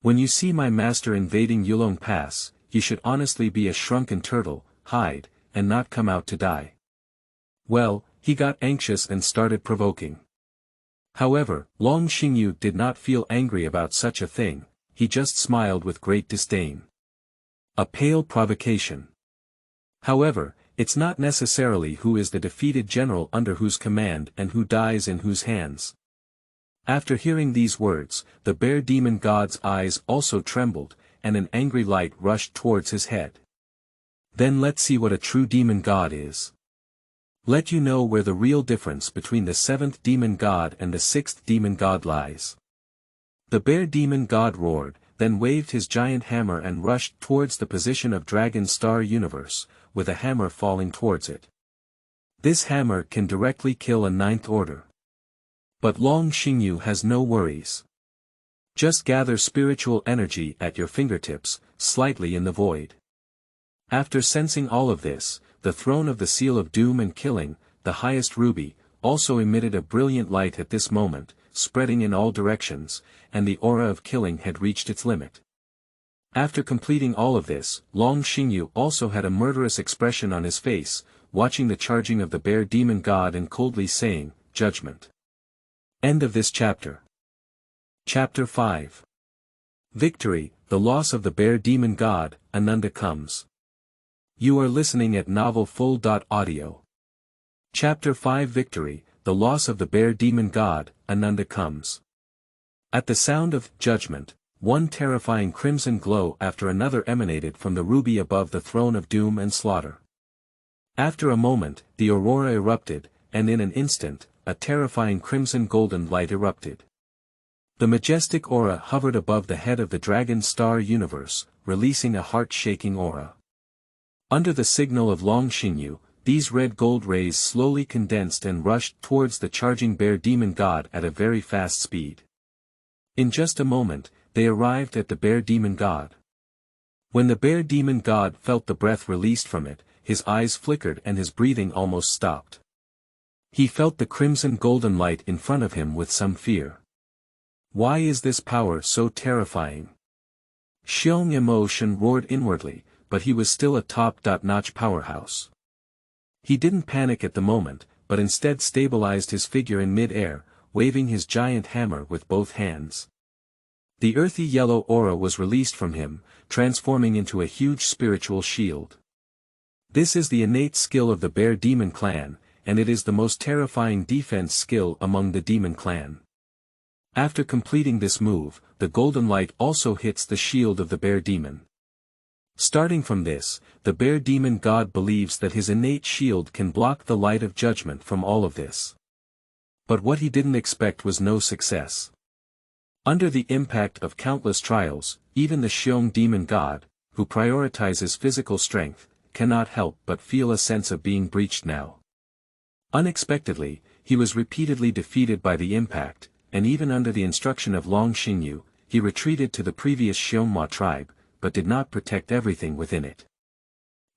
When you see my master invading Yulong Pass, you should honestly be a shrunken turtle, hide, and not come out to die." Well, he got anxious and started provoking. However, Long Xingyu did not feel angry about such a thing, he just smiled with great disdain. A pale provocation. However, it's not necessarily who is the defeated general under whose command and who dies in whose hands. After hearing these words, the bear demon god's eyes also trembled, and an angry light rushed towards his head. Then let's see what a true demon god is. Let you know where the real difference between the 7th demon god and the 6th demon god lies. The bear demon god roared, then waved his giant hammer and rushed towards the position of Dragon Star Universe, with a hammer falling towards it. This hammer can directly kill a 9th order. But Long Xingyu has no worries. Just gather spiritual energy at your fingertips, slightly in the void. After sensing all of this, the throne of the seal of doom and killing, the highest ruby, also emitted a brilliant light at this moment, spreading in all directions, and the aura of killing had reached its limit. After completing all of this, Long Xingyu also had a murderous expression on his face, watching the charging of the bear demon god and coldly saying, "Judgment." End of this chapter. Chapter 5. Victory, the loss of the bear demon god, Ananda comes. You are listening at novelfull.audio. Chapter 5 Victory, the loss of the bear demon god, Ananda comes. At the sound of "Judgment," one terrifying crimson glow after another emanated from the ruby above the throne of doom and slaughter. After a moment, the aurora erupted, and in an instant, a terrifying crimson golden light erupted. The majestic aura hovered above the head of the Dragon Star universe, releasing a heart-shaking aura. Under the signal of Long Xingyu, these red gold rays slowly condensed and rushed towards the charging bear demon god at a very fast speed. In just a moment, they arrived at the bear demon god. When the bear demon god felt the breath released from it, his eyes flickered and his breathing almost stopped. He felt the crimson golden light in front of him with some fear. Why is this power so terrifying? Xiong emotion roared inwardly, but he was still a top-notch powerhouse. He didn't panic at the moment, but instead stabilized his figure in mid-air, waving his giant hammer with both hands. The earthy yellow aura was released from him, transforming into a huge spiritual shield. This is the innate skill of the bear demon clan, and it is the most terrifying defense skill among the demon clan. After completing this move, the golden light also hits the shield of the bear demon. Starting from this, the bear demon god believes that his innate shield can block the light of judgment from all of this. But what he didn't expect was no success. Under the impact of countless trials, even the Xiong demon god, who prioritizes physical strength, cannot help but feel a sense of being breached now. Unexpectedly, he was repeatedly defeated by the impact, and even under the instruction of Long Xingyu, he retreated to the previous Xiongma tribe, but did not protect everything within it.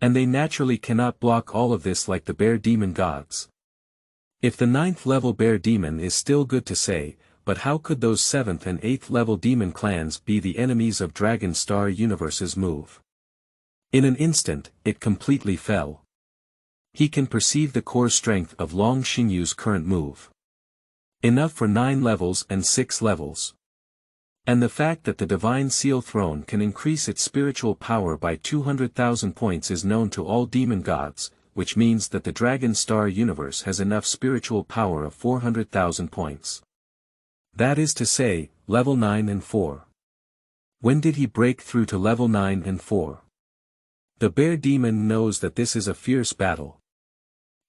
And they naturally cannot block all of this like the bear demon gods. If the 9th level bear demon is still good to say, but how could those 7th and 8th level demon clans be the enemies of Dragon Star Universe's move? In an instant, it completely fell. He can perceive the core strength of Long Xingyu's current move. Enough for 9 levels and 6 levels. And the fact that the Divine Seal Throne can increase its spiritual power by 200,000 points is known to all demon gods, which means that the Dragon Star universe has enough spiritual power of 400,000 points. That is to say, level 9 and 4. When did he break through to level 9 and 4? The bear demon knows that this is a fierce battle.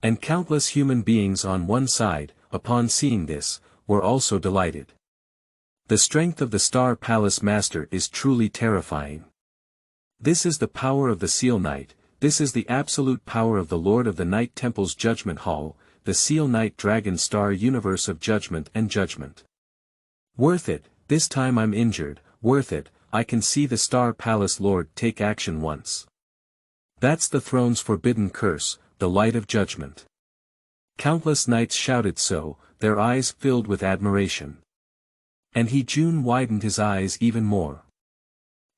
And countless human beings on one side, upon seeing this, were also delighted. The strength of the Star Palace Master is truly terrifying. This is the power of the Seal Knight, this is the absolute power of the Lord of the Night Temple's Judgment Hall, the Seal Knight Dragon Star Universe of Judgment and Judgment. Worth it, this time I'm injured, worth it, I can see the Star Palace Lord take action once. That's the throne's forbidden curse, the light of judgment. Countless knights shouted so, their eyes filled with admiration. And Jun widened his eyes even more.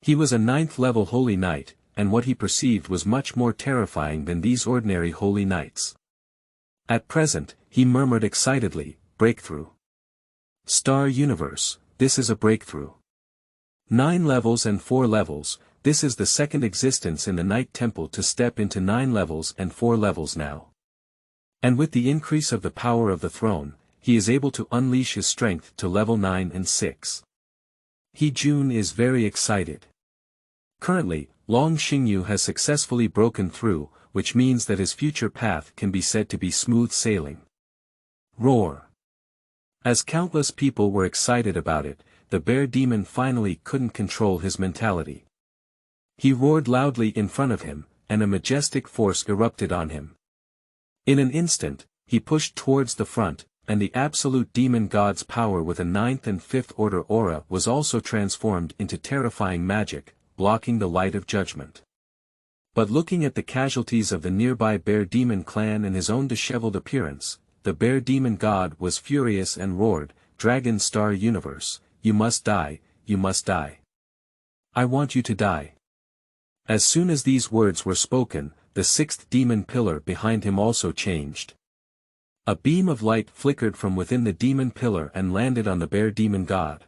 He was a 9th level holy knight, and what he perceived was much more terrifying than these ordinary holy knights. At present, he murmured excitedly, breakthrough. Star Universe, this is a breakthrough. 9 levels and 4 levels, this is the second existence in the Night Temple to step into 9 levels and 4 levels now. And with the increase of the power of the throne, he is able to unleash his strength to level 9 and 6. Jun is very excited. Currently, Long Xingyu has successfully broken through, which means that his future path can be said to be smooth sailing. Roar. As countless people were excited about it, the bear demon finally couldn't control his mentality. He roared loudly in front of him, and a majestic force erupted on him. In an instant, he pushed towards the front, and the absolute demon god's power with a 9th and 5th order aura was also transformed into terrifying magic, blocking the light of judgment. But looking at the casualties of the nearby bear demon clan and his own disheveled appearance, the bear demon god was furious and roared, "Dragon Star Universe, you must die, you must die. I want you to die." As soon as these words were spoken, the 6th demon pillar behind him also changed. A beam of light flickered from within the demon pillar and landed on the bear demon god.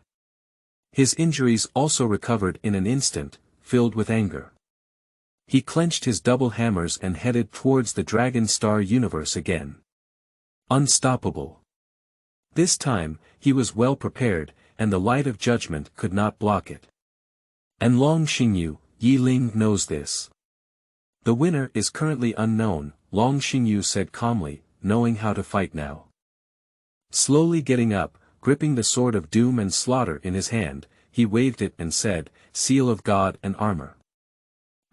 His injuries also recovered in an instant, filled with anger. He clenched his double hammers and headed towards the Dragon Star Universe again. Unstoppable. This time, he was well prepared, and the light of judgment could not block it. And Long Xingyu, Yi Ling knows this. The winner is currently unknown, Long Xingyu said calmly, knowing how to fight now. Slowly getting up, gripping the sword of doom and slaughter in his hand, he waved it and said, "Seal of God and armor."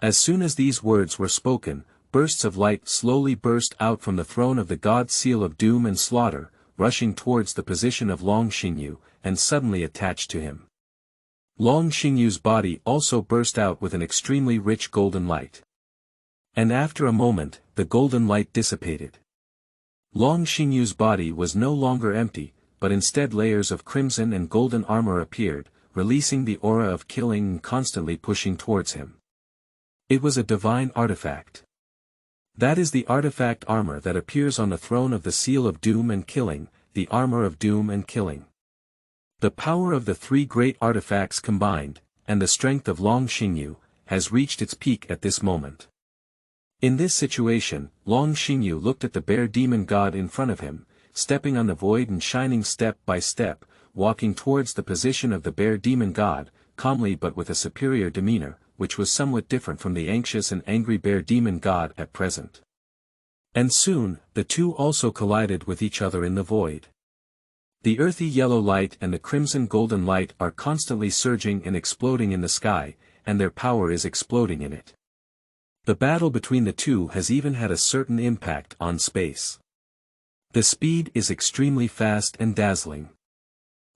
As soon as these words were spoken, bursts of light slowly burst out from the throne of the god seal of doom and slaughter, rushing towards the position of Long Xingyu, and suddenly attached to him. Long Xingyu's body also burst out with an extremely rich golden light. And after a moment, the golden light dissipated. Long Xingyu's body was no longer empty, but instead layers of crimson and golden armor appeared, releasing the aura of killing and constantly pushing towards him. It was a divine artifact. That is the artifact armor that appears on the throne of the seal of doom and killing, the armor of doom and killing. The power of the 3 great artifacts combined, and the strength of Long Xingyu, has reached its peak at this moment. In this situation, Long Xingyu looked at the bear demon god in front of him, stepping on the void and shining step by step, walking towards the position of the bear demon god, calmly but with a superior demeanor, which was somewhat different from the anxious and angry bear demon god at present. And soon, the two also collided with each other in the void. The earthy yellow light and the crimson golden light are constantly surging and exploding in the sky, and their power is exploding in it. The battle between the two has even had a certain impact on space. The speed is extremely fast and dazzling.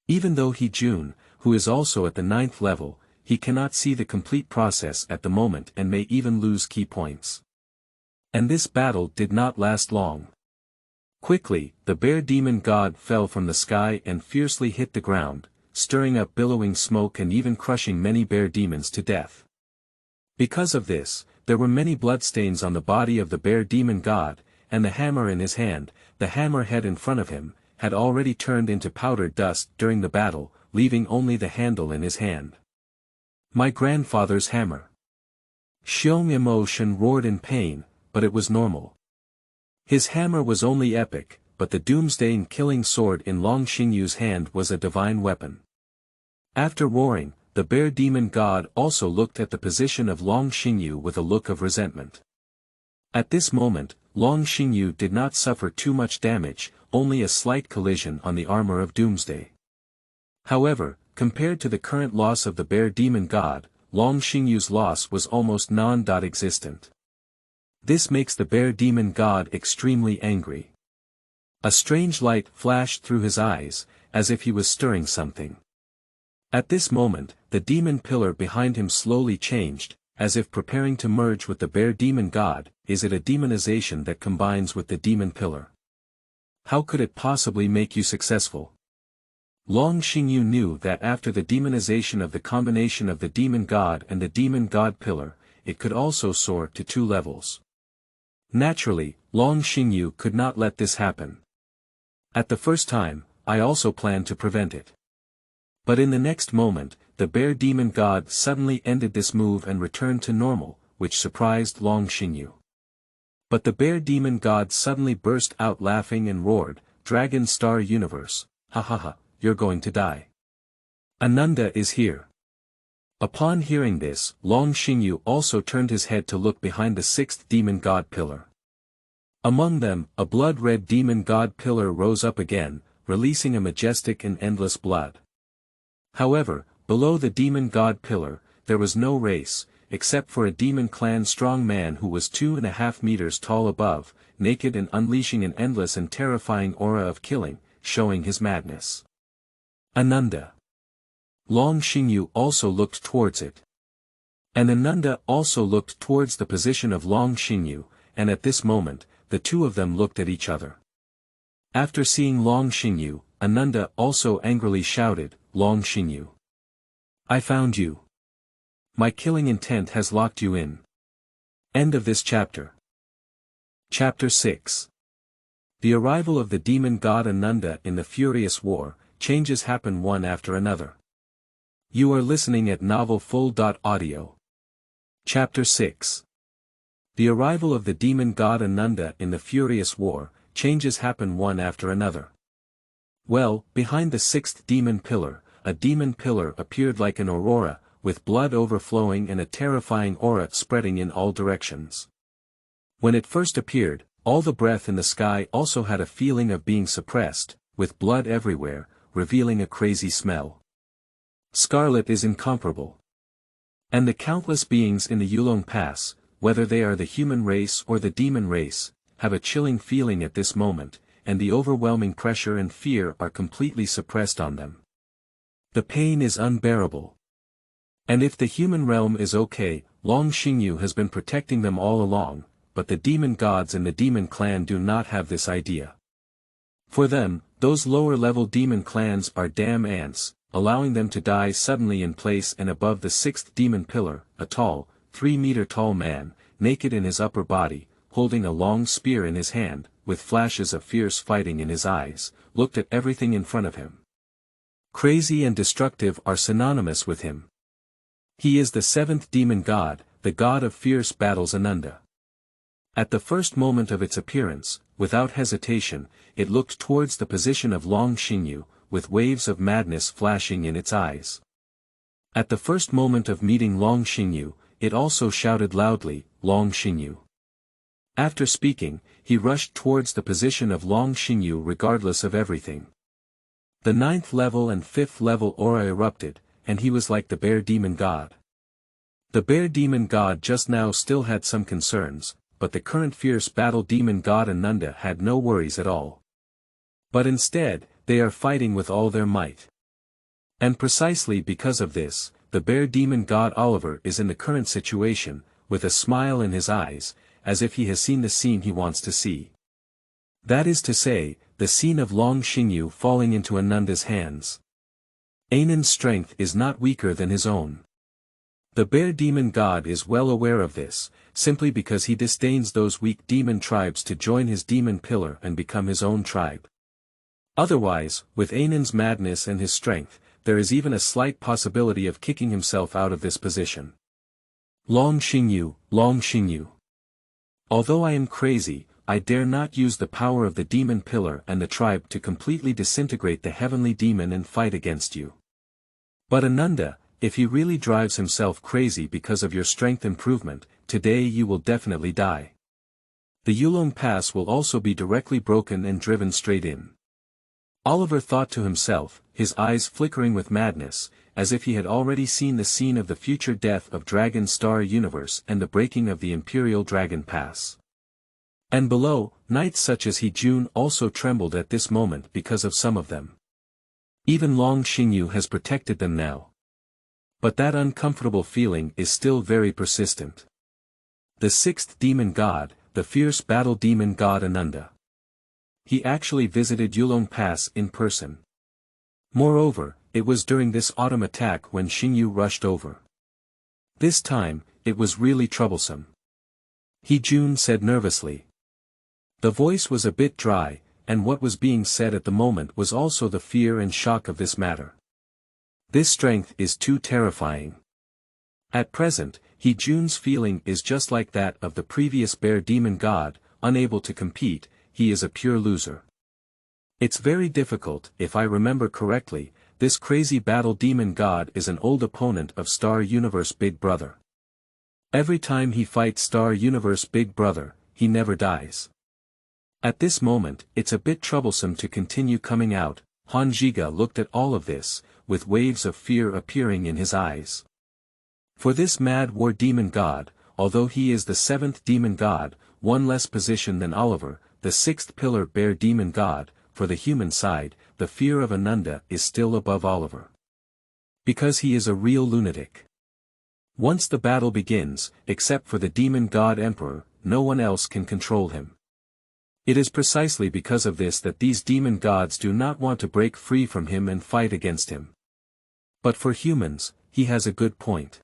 Even though He-jun, who is also at the 9th level, he cannot see the complete process at the moment and may even lose key points. And this battle did not last long. Quickly, the bear demon god fell from the sky and fiercely hit the ground, stirring up billowing smoke and even crushing many bear demons to death. Because of this, there were many bloodstains on the body of the bear demon god, and the hammer in his hand, the hammer head in front of him, had already turned into powdered dust during the battle, leaving only the handle in his hand. My grandfather's hammer. Xiong emotion roared in pain, but it was normal. His hammer was only epic, but the doomsday and killing sword in Long Xingyu's hand was a divine weapon. After roaring, the bear demon god also looked at the position of Long Xingyu with a look of resentment. At this moment, Long Xingyu did not suffer too much damage, only a slight collision on the armor of doomsday. However, compared to the current loss of the bear demon god, Long Xingyu's loss was almost non-existent. This makes the bear demon god extremely angry. A strange light flashed through his eyes, as if he was stirring something. At this moment, the demon pillar behind him slowly changed, as if preparing to merge with the bear demon god. Is it a demonization that combines with the demon pillar? How could it possibly make you successful? Long Xingyu knew that after the demonization of the combination of the demon god and the demon god pillar, it could also soar to 2 levels. Naturally, Long Xingyu could not let this happen. At the first time, I also planned to prevent it. But in the next moment, the bear demon god suddenly ended this move and returned to normal, which surprised Long Xingyu. But the bear demon god suddenly burst out laughing and roared, "Dragon Star Universe, ha ha ha, you're going to die. Ananda is here." Upon hearing this, Long Xingyu also turned his head to look behind the 6th demon god pillar. Among them, a blood-red demon god pillar rose up again, releasing a majestic and endless blood. However, below the demon god pillar, there was no race, except for a demon clan strong man who was 2.5 meters tall above, naked and unleashing an endless and terrifying aura of killing, showing his madness. Ananda. Long Xingyu also looked towards it. And Ananda also looked towards the position of Long Xingyu, and at this moment, the two of them looked at each other. After seeing Long Xingyu, Ananda also angrily shouted, "Long Xingyu! I found you. My killing intent has locked you in." End of this chapter. Chapter 6. The arrival of the demon god Ananda in the furious war. Changes happen one after another. You are listening at novelfull.audio. Chapter 6. The arrival of the demon god Ananda in the furious war. Changes happen one after another. Well, behind the sixth demon pillar, a demon pillar appeared like an aurora, with blood overflowing and a terrifying aura spreading in all directions. When it first appeared, all the breath in the sky also had a feeling of being suppressed, with blood everywhere, revealing a crazy smell. Scarlet is incomparable. And the countless beings in the Yulong Pass, whether they are the human race or the demon race, have a chilling feeling at this moment, and the overwhelming pressure and fear are completely suppressed on them. The pain is unbearable. And if the human realm is okay, Long Xingyu has been protecting them all along, but the demon gods and the demon clan do not have this idea. For them, those lower-level demon clans are damn ants, allowing them to die suddenly in place and above the sixth demon pillar, a tall, 3-meter-tall man, naked in his upper body, holding a long spear in his hand, with flashes of fierce fighting in his eyes, looked at everything in front of him. Crazy and destructive are synonymous with him. He is the seventh demon god, the god of fierce battles Ananda. At the first moment of its appearance, without hesitation, it looked towards the position of Long Xingyu, with waves of madness flashing in its eyes. At the first moment of meeting Long Xingyu, it also shouted loudly, "Long Xingyu." After speaking, he rushed towards the position of Long Xingyu regardless of everything. The 9th level and 5th level aura erupted, and he was like the bear demon god. The bear demon god just now still had some concerns, but the current fierce battle demon god Ananda had no worries at all. But instead, they are fighting with all their might. And precisely because of this, the bear demon god Oliver is in the current situation, with a smile in his eyes, as if he has seen the scene he wants to see. That is to say, the scene of Long Xingyu falling into Ananda's hands. Anand's strength is not weaker than his own. The bear demon god is well aware of this, simply because he disdains those weak demon tribes to join his demon pillar and become his own tribe. Otherwise, with Anand's madness and his strength, there is even a slight possibility of kicking himself out of this position. Long Xingyu, Long Xingyu. Although I am crazy, I dare not use the power of the demon pillar and the tribe to completely disintegrate the heavenly demon and fight against you. But Ananda, if he really drives himself crazy because of your strength improvement, today you will definitely die. The Yulong Pass will also be directly broken and driven straight in. Oliver thought to himself, his eyes flickering with madness, as if he had already seen the scene of the future death of Dragon Star Universe and the breaking of the Imperial Dragon Pass. And below, knights such as He Jun also trembled at this moment because of some of them. Even Long Xingyu has protected them now. But that uncomfortable feeling is still very persistent. The sixth demon god, the fierce battle demon god Ananda. He actually visited Yulong Pass in person. Moreover, it was during this autumn attack when Xingyu rushed over. This time, it was really troublesome. He Jun said nervously. The voice was a bit dry, and what was being said at the moment was also the fear and shock of this matter. This strength is too terrifying. At present, He Jun's feeling is just like that of the previous bear demon god, unable to compete, he is a pure loser. It's very difficult, if I remember correctly, this crazy battle demon god is an old opponent of Star Universe Big Brother. Every time he fights Star Universe Big Brother, he never dies. At this moment, it's a bit troublesome to continue coming out. Han Jiga looked at all of this, with waves of fear appearing in his eyes. For this mad war demon god, although he is the seventh demon god, one less position than Oliver, the sixth pillar bear demon god, for the human side, the fear of Ananda is still above Oliver. Because he is a real lunatic. Once the battle begins, except for the demon god emperor, no one else can control him. It is precisely because of this that these demon gods do not want to break free from him and fight against him. But for humans, he has a good point.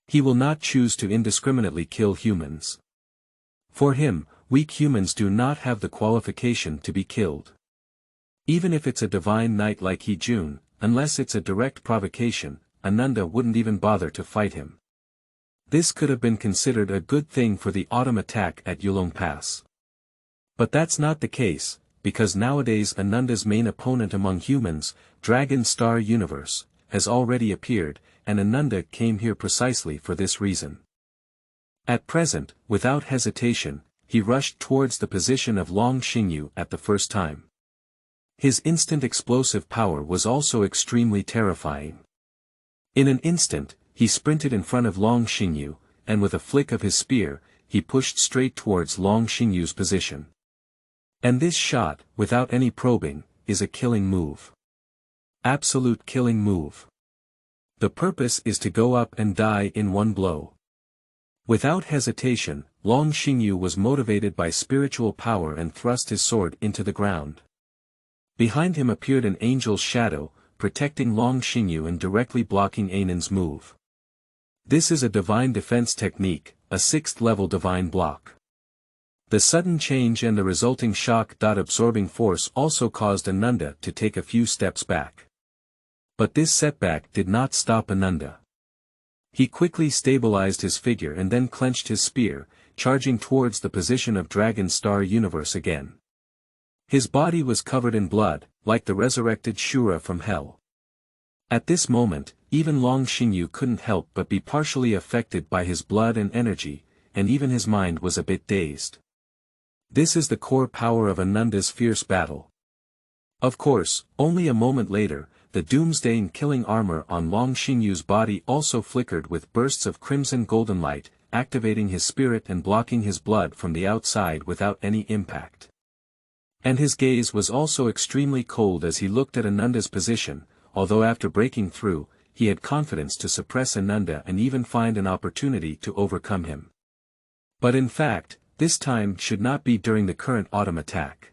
He will not choose to indiscriminately kill humans. For him, weak humans do not have the qualification to be killed. Even if it's a divine knight like He-jun, unless it's a direct provocation, Ananda wouldn't even bother to fight him. This could have been considered a good thing for the autumn attack at Yulong Pass. But that's not the case, because nowadays Ananda's main opponent among humans, Dragon Star Universe, has already appeared, and Ananda came here precisely for this reason. At present, without hesitation, he rushed towards the position of Long Xingyu at the first time. His instant explosive power was also extremely terrifying. In an instant, he sprinted in front of Long Xingyu, and with a flick of his spear, he pushed straight towards Long Xingyu's position. And this shot, without any probing, is a killing move. Absolute killing move. The purpose is to go up and die in one blow. Without hesitation, Long Xingyu was motivated by spiritual power and thrust his sword into the ground. Behind him appeared an angel's shadow, protecting Long Xingyu and directly blocking Anan's move. This is a divine defense technique, a 6th-level divine block. The sudden change and the resulting shock-absorbing force also caused Ananda to take a few steps back. But this setback did not stop Ananda. He quickly stabilized his figure and then clenched his spear, charging towards the position of Dragon Star Universe again. His body was covered in blood, like the resurrected Shura from hell. At this moment, even Long Xingyu couldn't help but be partially affected by his blood and energy, and even his mind was a bit dazed. This is the core power of Ananda's fierce battle. Of course, only a moment later, the doomsday and killing armor on Long Xingyu's body also flickered with bursts of crimson golden light, activating his spirit and blocking his blood from the outside without any impact. And his gaze was also extremely cold as he looked at Ananda's position, although after breaking through, he had confidence to suppress Ananda and even find an opportunity to overcome him. But in fact, this time should not be during the current autumn attack.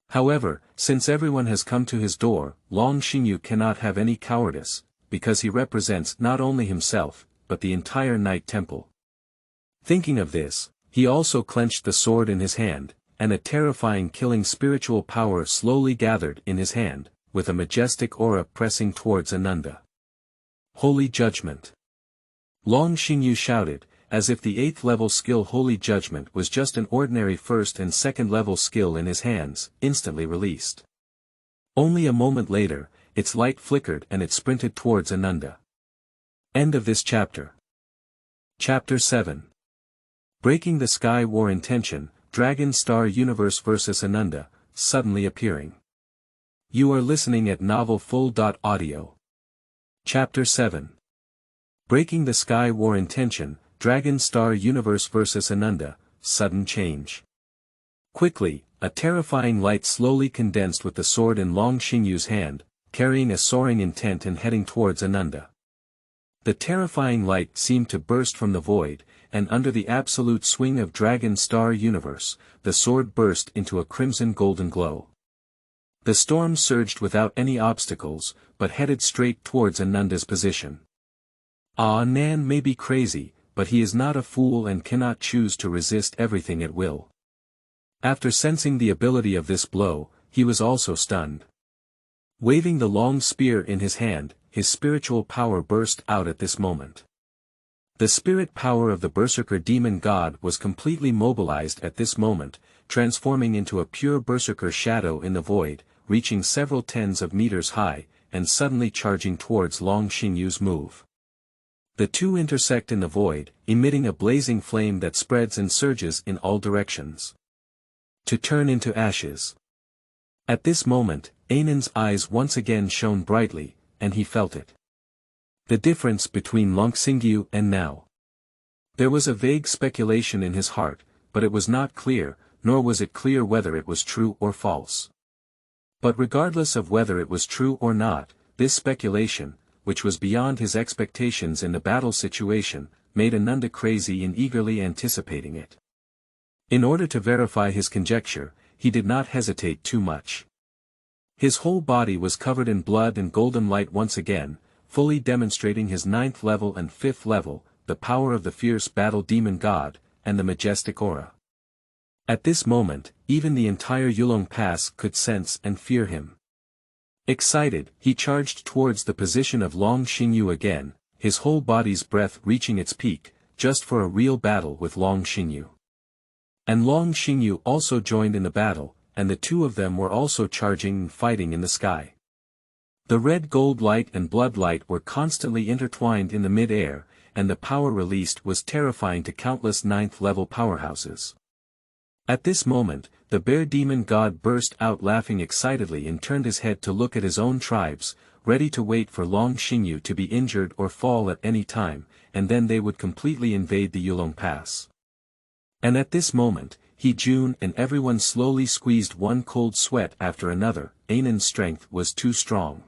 However, since everyone has come to his door, Long Xingyu cannot have any cowardice, because he represents not only himself, but the entire Night Temple. Thinking of this, he also clenched the sword in his hand, and a terrifying killing spiritual power slowly gathered in his hand, with a majestic aura pressing towards Ananda. Holy Judgment! Long Xingyu shouted, as if the 8th-level skill Holy Judgment was just an ordinary 1st and 2nd-level skill in his hands, instantly released. Only a moment later, its light flickered and it sprinted towards Ananda. End of this chapter. Chapter 7. Breaking the Sky War Intention, Dragon Star Universe vs Ananda, suddenly appearing. You are listening at novelfull.audio. Chapter 7. Breaking the Sky War Intention, Dragon Star Universe vs Ananda, sudden change. Quickly, a terrifying light slowly condensed with the sword in Long Xingyu's hand, carrying a soaring intent and heading towards Ananda. The terrifying light seemed to burst from the void, and under the absolute swing of Dragon Star Universe, the sword burst into a crimson golden glow. The storm surged without any obstacles, but headed straight towards Ananda's position. Nan may be crazy, but he is not a fool and cannot choose to resist everything at will. After sensing the ability of this blow, he was also stunned. Waving the long spear in his hand, his spiritual power burst out at this moment. The spirit power of the Berserker demon god was completely mobilized at this moment, transforming into a pure Berserker shadow in the void, reaching several tens of meters high, and suddenly charging towards Long Xingyu's move. The two intersect in the void, emitting a blazing flame that spreads and surges in all directions. To turn into ashes. At this moment, Anan's eyes once again shone brightly, and he felt it. The difference between Long Xingyu and now. There was a vague speculation in his heart, but it was not clear, nor was it clear whether it was true or false. But regardless of whether it was true or not, this speculation, which was beyond his expectations in the battle situation, made Ananda crazy in eagerly anticipating it. In order to verify his conjecture, he did not hesitate too much. His whole body was covered in blood and golden light once again, fully demonstrating his 9th level and 5th level, the power of the fierce battle demon god, and the majestic aura. At this moment, even the entire Yulong Pass could sense and fear him. Excited, he charged towards the position of Long Xingyu again, his whole body's breath reaching its peak, just for a real battle with Long Xingyu. And Long Xingyu also joined in the battle, and the two of them were also charging and fighting in the sky. The red gold light and blood light were constantly intertwined in the mid-air, and the power released was terrifying to countless 9th level powerhouses. At this moment, the bear demon god burst out laughing excitedly and turned his head to look at his own tribes, ready to wait for Long Xingyu to be injured or fall at any time, and then they would completely invade the Yulong Pass. And at this moment, Jun and everyone slowly squeezed one cold sweat after another. Anan's strength was too strong.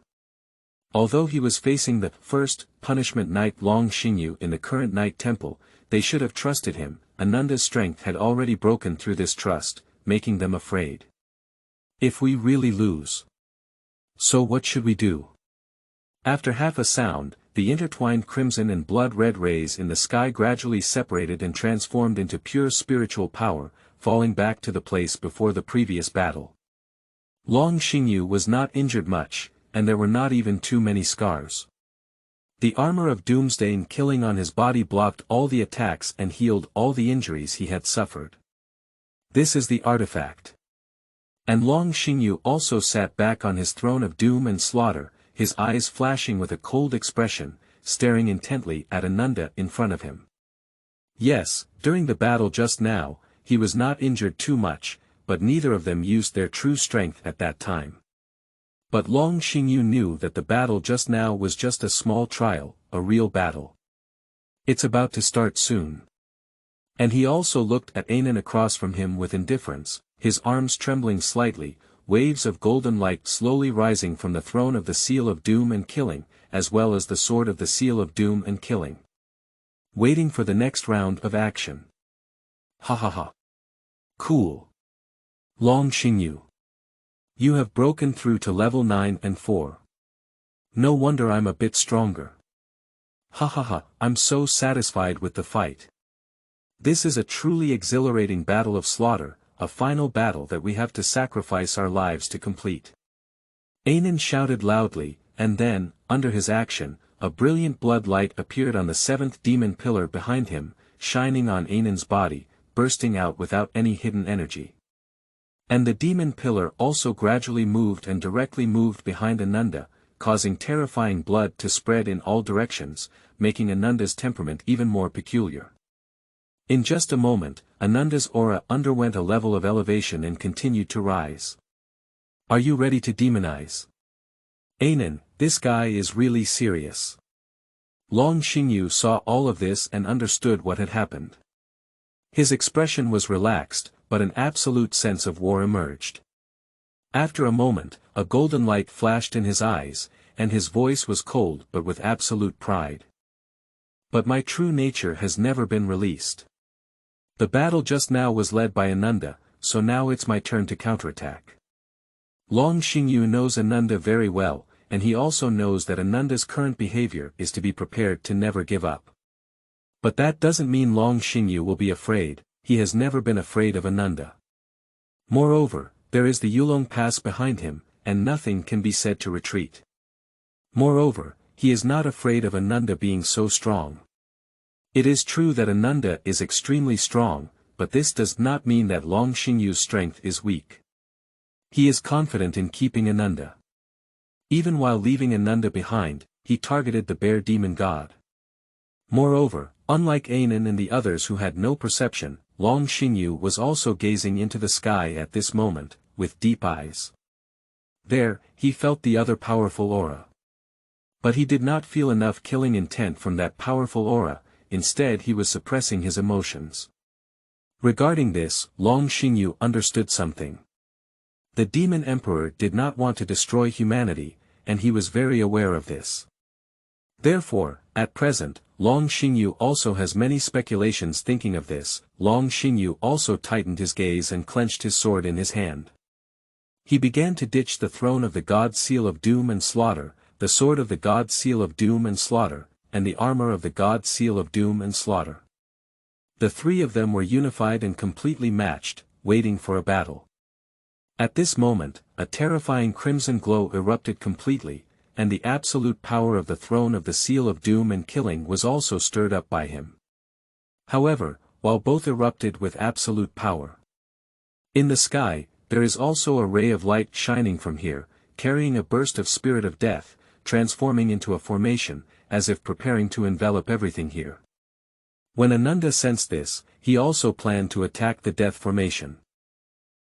Although he was facing the first punishment knight Long Xingyu in the current night temple, they should have trusted him. Ananda's strength had already broken through this trust, making them afraid. If we really lose. So what should we do? After half a sound, the intertwined crimson and blood-red rays in the sky gradually separated and transformed into pure spiritual power, falling back to the place before the previous battle. Long Xingyu was not injured much, and there were not even too many scars. The armor of Doomsday and Killing on his body blocked all the attacks and healed all the injuries he had suffered. This is the artifact. And Long Xingyu also sat back on his throne of doom and slaughter, his eyes flashing with a cold expression, staring intently at Ananda in front of him. Yes, during the battle just now, he was not injured too much, but neither of them used their true strength at that time. But Long Xingyu knew that the battle just now was just a small trial, a real battle. It's about to start soon. And he also looked at Anan across from him with indifference, his arms trembling slightly, waves of golden light slowly rising from the throne of the Seal of Doom and Killing, as well as the sword of the Seal of Doom and Killing. Waiting for the next round of action. Ha ha ha. Cool. Long Xingyu. You have broken through to level 9 and 4. No wonder I'm a bit stronger. Ha ha ha, I'm so satisfied with the fight. This is a truly exhilarating battle of slaughter, a final battle that we have to sacrifice our lives to complete. Anan shouted loudly, and then, under his action, a brilliant blood light appeared on the 7th demon pillar behind him, shining on Anan's body, bursting out without any hidden energy. And the demon pillar also gradually moved and directly moved behind Ananda, causing terrifying blood to spread in all directions, making Ananda's temperament even more peculiar. In just a moment, Ananda's aura underwent a level of elevation and continued to rise. Are you ready to demonize? Anan, this guy is really serious. Long Xingyu saw all of this and understood what had happened. His expression was relaxed, but an absolute sense of war emerged. After a moment, a golden light flashed in his eyes, and his voice was cold but with absolute pride. But my true nature has never been released. The battle just now was led by Ananda, so now it's my turn to counterattack. Long Xingyu knows Ananda very well, and he also knows that Ananda's current behavior is to be prepared to never give up. But that doesn't mean Long Xingyu will be afraid. He has never been afraid of Ananda. Moreover, there is the Yulong Pass behind him, and nothing can be said to retreat. Moreover, he is not afraid of Ananda being so strong. It is true that Ananda is extremely strong, but this does not mean that Long Xingyu's strength is weak. He is confident in keeping Ananda. Even while leaving Ananda behind, he targeted the bear demon god. Moreover, unlike Anan and the others who had no perception, Long Xingyu was also gazing into the sky at this moment, with deep eyes. There, he felt the other powerful aura. But he did not feel enough killing intent from that powerful aura, instead he was suppressing his emotions. Regarding this, Long Xingyu understood something. The demon emperor did not want to destroy humanity, and he was very aware of this. Therefore, at present, Long Xingyu also has many speculations thinking of this. Long Xingyu also tightened his gaze and clenched his sword in his hand. He began to ditch the throne of the god seal of doom and slaughter, the sword of the god seal of doom and slaughter, and the armor of the god seal of doom and slaughter. The three of them were unified and completely matched, waiting for a battle. At this moment, a terrifying crimson glow erupted completely, and the absolute power of the throne of the seal of doom and killing was also stirred up by him. However, while both erupted with absolute power, in the sky, there is also a ray of light shining from here, carrying a burst of spirit of death, transforming into a formation, as if preparing to envelop everything here. When Ananda sensed this, he also planned to attack the death formation.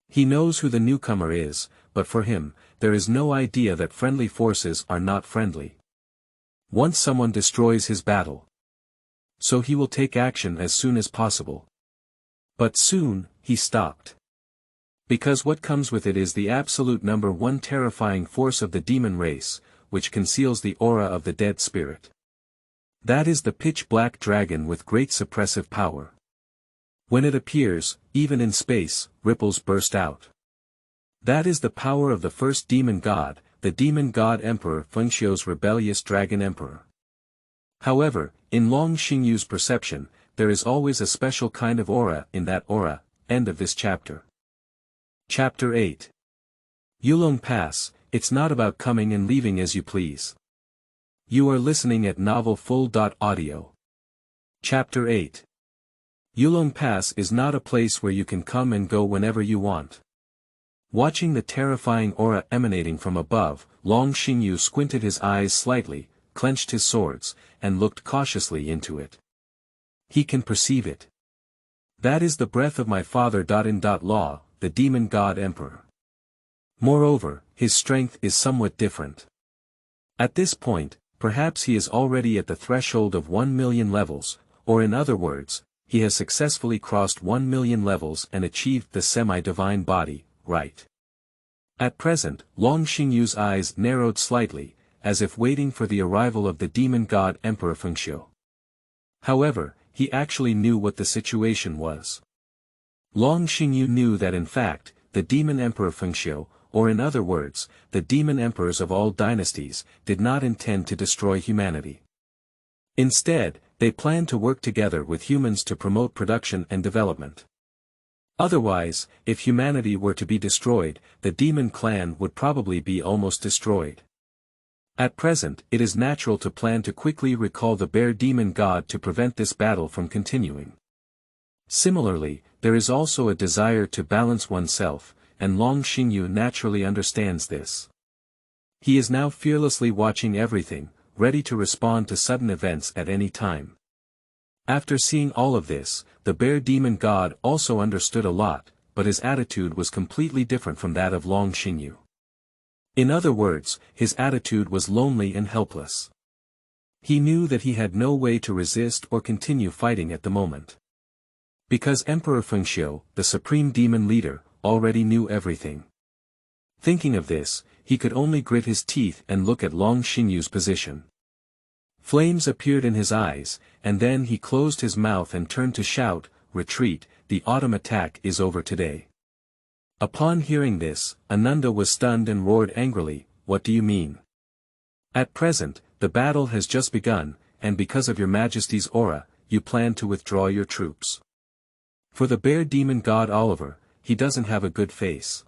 He knows who the newcomer is, but for him, there is no idea that friendly forces are not friendly. Once someone destroys his battle, so he will take action as soon as possible. But soon, he stopped. Because what comes with it is the absolute number one terrifying force of the demon race, which conceals the aura of the dead spirit. That is the pitch-black dragon with great suppressive power. When it appears, even in space, ripples burst out. That is the power of the first demon god, the demon god emperor Fengxiu's rebellious dragon emperor. However, in Long Xingyu's perception, there is always a special kind of aura in that aura. End of this chapter. Chapter 8. Yulong Pass, it's not about coming and leaving as you please. You are listening at novelfull.audio. Chapter 8. Yulong Pass is not a place where you can come and go whenever you want. Watching the terrifying aura emanating from above, Long Xingyu squinted his eyes slightly, clenched his swords, and looked cautiously into it. He can perceive it. That is the breath of my father. In law, the demon god emperor. Moreover, his strength is somewhat different. At this point, perhaps he is already at the threshold of 1 million levels, or in other words, he has successfully crossed 1 million levels and achieved the semi-divine body, right? At present, Long Xingyu's eyes narrowed slightly, as if waiting for the arrival of the demon god Emperor Fengxiu. However, he actually knew what the situation was. Long Xingyu knew that in fact, the demon Emperor Fengxiu, or in other words, the demon emperors of all dynasties, did not intend to destroy humanity. Instead, they planned to work together with humans to promote production and development. Otherwise, if humanity were to be destroyed, the demon clan would probably be almost destroyed. At present, it is natural to plan to quickly recall the bear demon god to prevent this battle from continuing. Similarly, there is also a desire to balance oneself, and Long Xingyu naturally understands this. He is now fearlessly watching everything, ready to respond to sudden events at any time. After seeing all of this, the bear demon god also understood a lot, but his attitude was completely different from that of Long Xingyu. In other words, his attitude was lonely and helpless. He knew that he had no way to resist or continue fighting at the moment. Because Emperor Fengxiu, the supreme demon leader, already knew everything. Thinking of this, he could only grit his teeth and look at Long Xingyu's position. Flames appeared in his eyes, and then he closed his mouth and turned to shout, "Retreat, the autumn attack is over today." Upon hearing this, Ananda was stunned and roared angrily, "What do you mean? At present, the battle has just begun, and because of your Majesty's aura, you plan to withdraw your troops. For the bear demon god Oliver, he doesn't have a good face.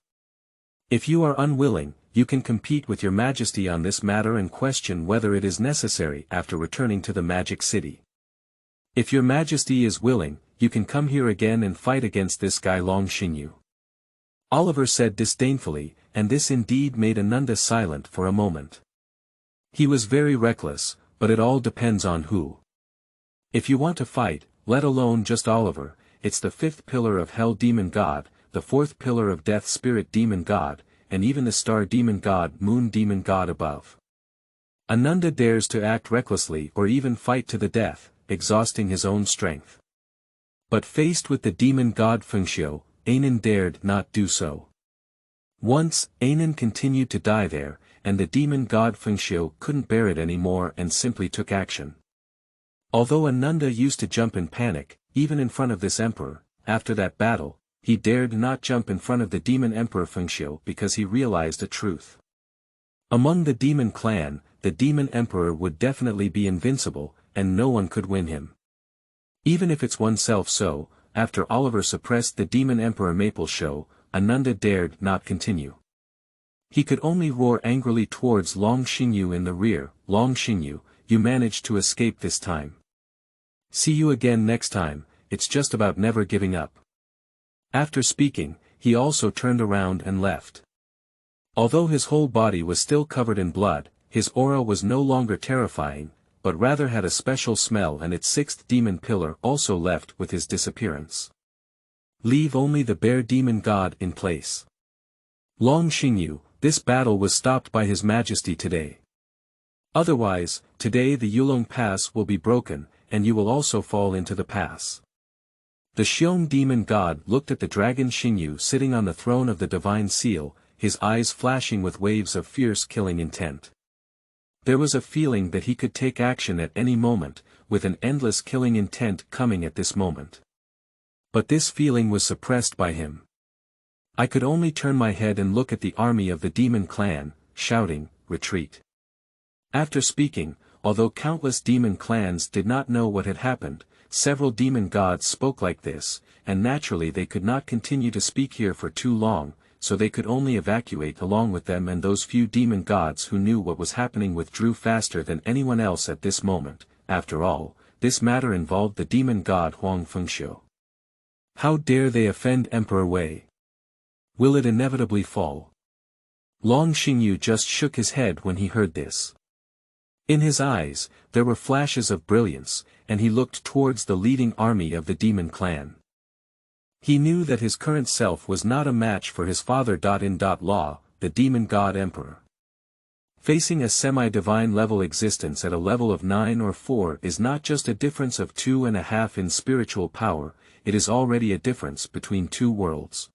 If you are unwilling, you can compete with your Majesty on this matter and question whether it is necessary after returning to the Magic City. If your Majesty is willing, you can come here again and fight against this guy Long Xingyu." Oliver said disdainfully, and this indeed made Ananda silent for a moment. He was very reckless, but it all depends on who. If you want to fight, let alone just Oliver, it's the fifth pillar of Hell Demon God, the fourth pillar of Death Spirit Demon God, and even the Star Demon God Moon Demon God above. Ananda dares to act recklessly or even fight to the death, exhausting his own strength. But faced with the demon god Fengxiu, Anan dared not do so. Once, Anan continued to die there, and the demon god Fengxiu couldn't bear it anymore and simply took action. Although Ananda used to jump in panic, even in front of this emperor, after that battle, he dared not jump in front of the demon emperor Fengxiu because he realized a truth. Among the demon clan, the demon emperor would definitely be invincible, and no one could win him. Even if it's oneself so, after Oliver suppressed the demon emperor Maple Show, Ananda dared not continue. He could only roar angrily towards Long Xingyu in the rear. Long Xingyu, you managed to escape this time. See you again next time, it's just about never giving up. After speaking, he also turned around and left. Although his whole body was still covered in blood, his aura was no longer terrifying, but rather had a special smell, and its sixth demon pillar also left with his disappearance. Leave only the bear demon god in place. Long Xingyu, this battle was stopped by His Majesty today. Otherwise, today the Yulong Pass will be broken, and you will also fall into the pass. The Xiong demon god looked at the dragon Xingyu sitting on the throne of the divine seal, his eyes flashing with waves of fierce killing intent. There was a feeling that he could take action at any moment, with an endless killing intent coming at this moment. But this feeling was suppressed by him. I could only turn my head and look at the army of the demon clan, shouting, retreat. After speaking, although countless demon clans did not know what had happened, several demon gods spoke like this, and naturally they could not continue to speak here for too long, so they could only evacuate along with them, and those few demon gods who knew what was happening withdrew faster than anyone else at this moment. After all, this matter involved the demon god Huang Fengxiu. How dare they offend Emperor Wei? Will it inevitably fall? Long Xingyu just shook his head when he heard this. In his eyes, there were flashes of brilliance, and he looked towards the leading army of the demon clan. He knew that his current self was not a match for his father-in-law, the demon god emperor. Facing a semi-divine level existence at a level of 9 or 4 is not just a difference of 2.5 in spiritual power, it is already a difference between two worlds.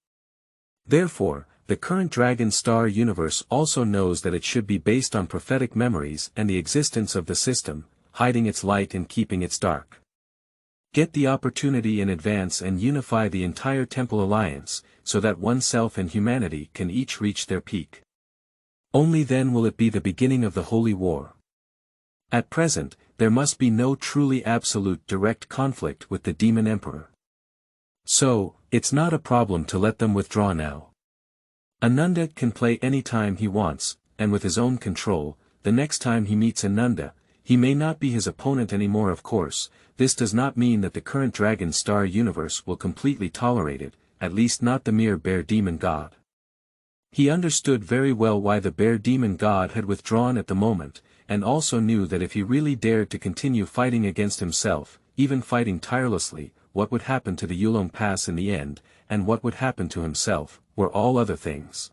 Therefore, the current Dragon Star universe also knows that it should be based on prophetic memories and the existence of the system, hiding its light and keeping its dark. Get the opportunity in advance and unify the entire Temple Alliance, so that oneself and humanity can each reach their peak. Only then will it be the beginning of the Holy War. At present, there must be no truly absolute direct conflict with the Demon Emperor. So, it's not a problem to let them withdraw now. Ananda can play any time he wants, and with his own control. The next time he meets Ananda, he may not be his opponent anymore, of course. This does not mean that the current Dragon Star universe will completely tolerate it, at least not the mere bear demon god. He understood very well why the bear demon god had withdrawn at the moment, and also knew that if he really dared to continue fighting against himself, even fighting tirelessly, what would happen to the Yulong Pass in the end, and what would happen to himself, were all other things.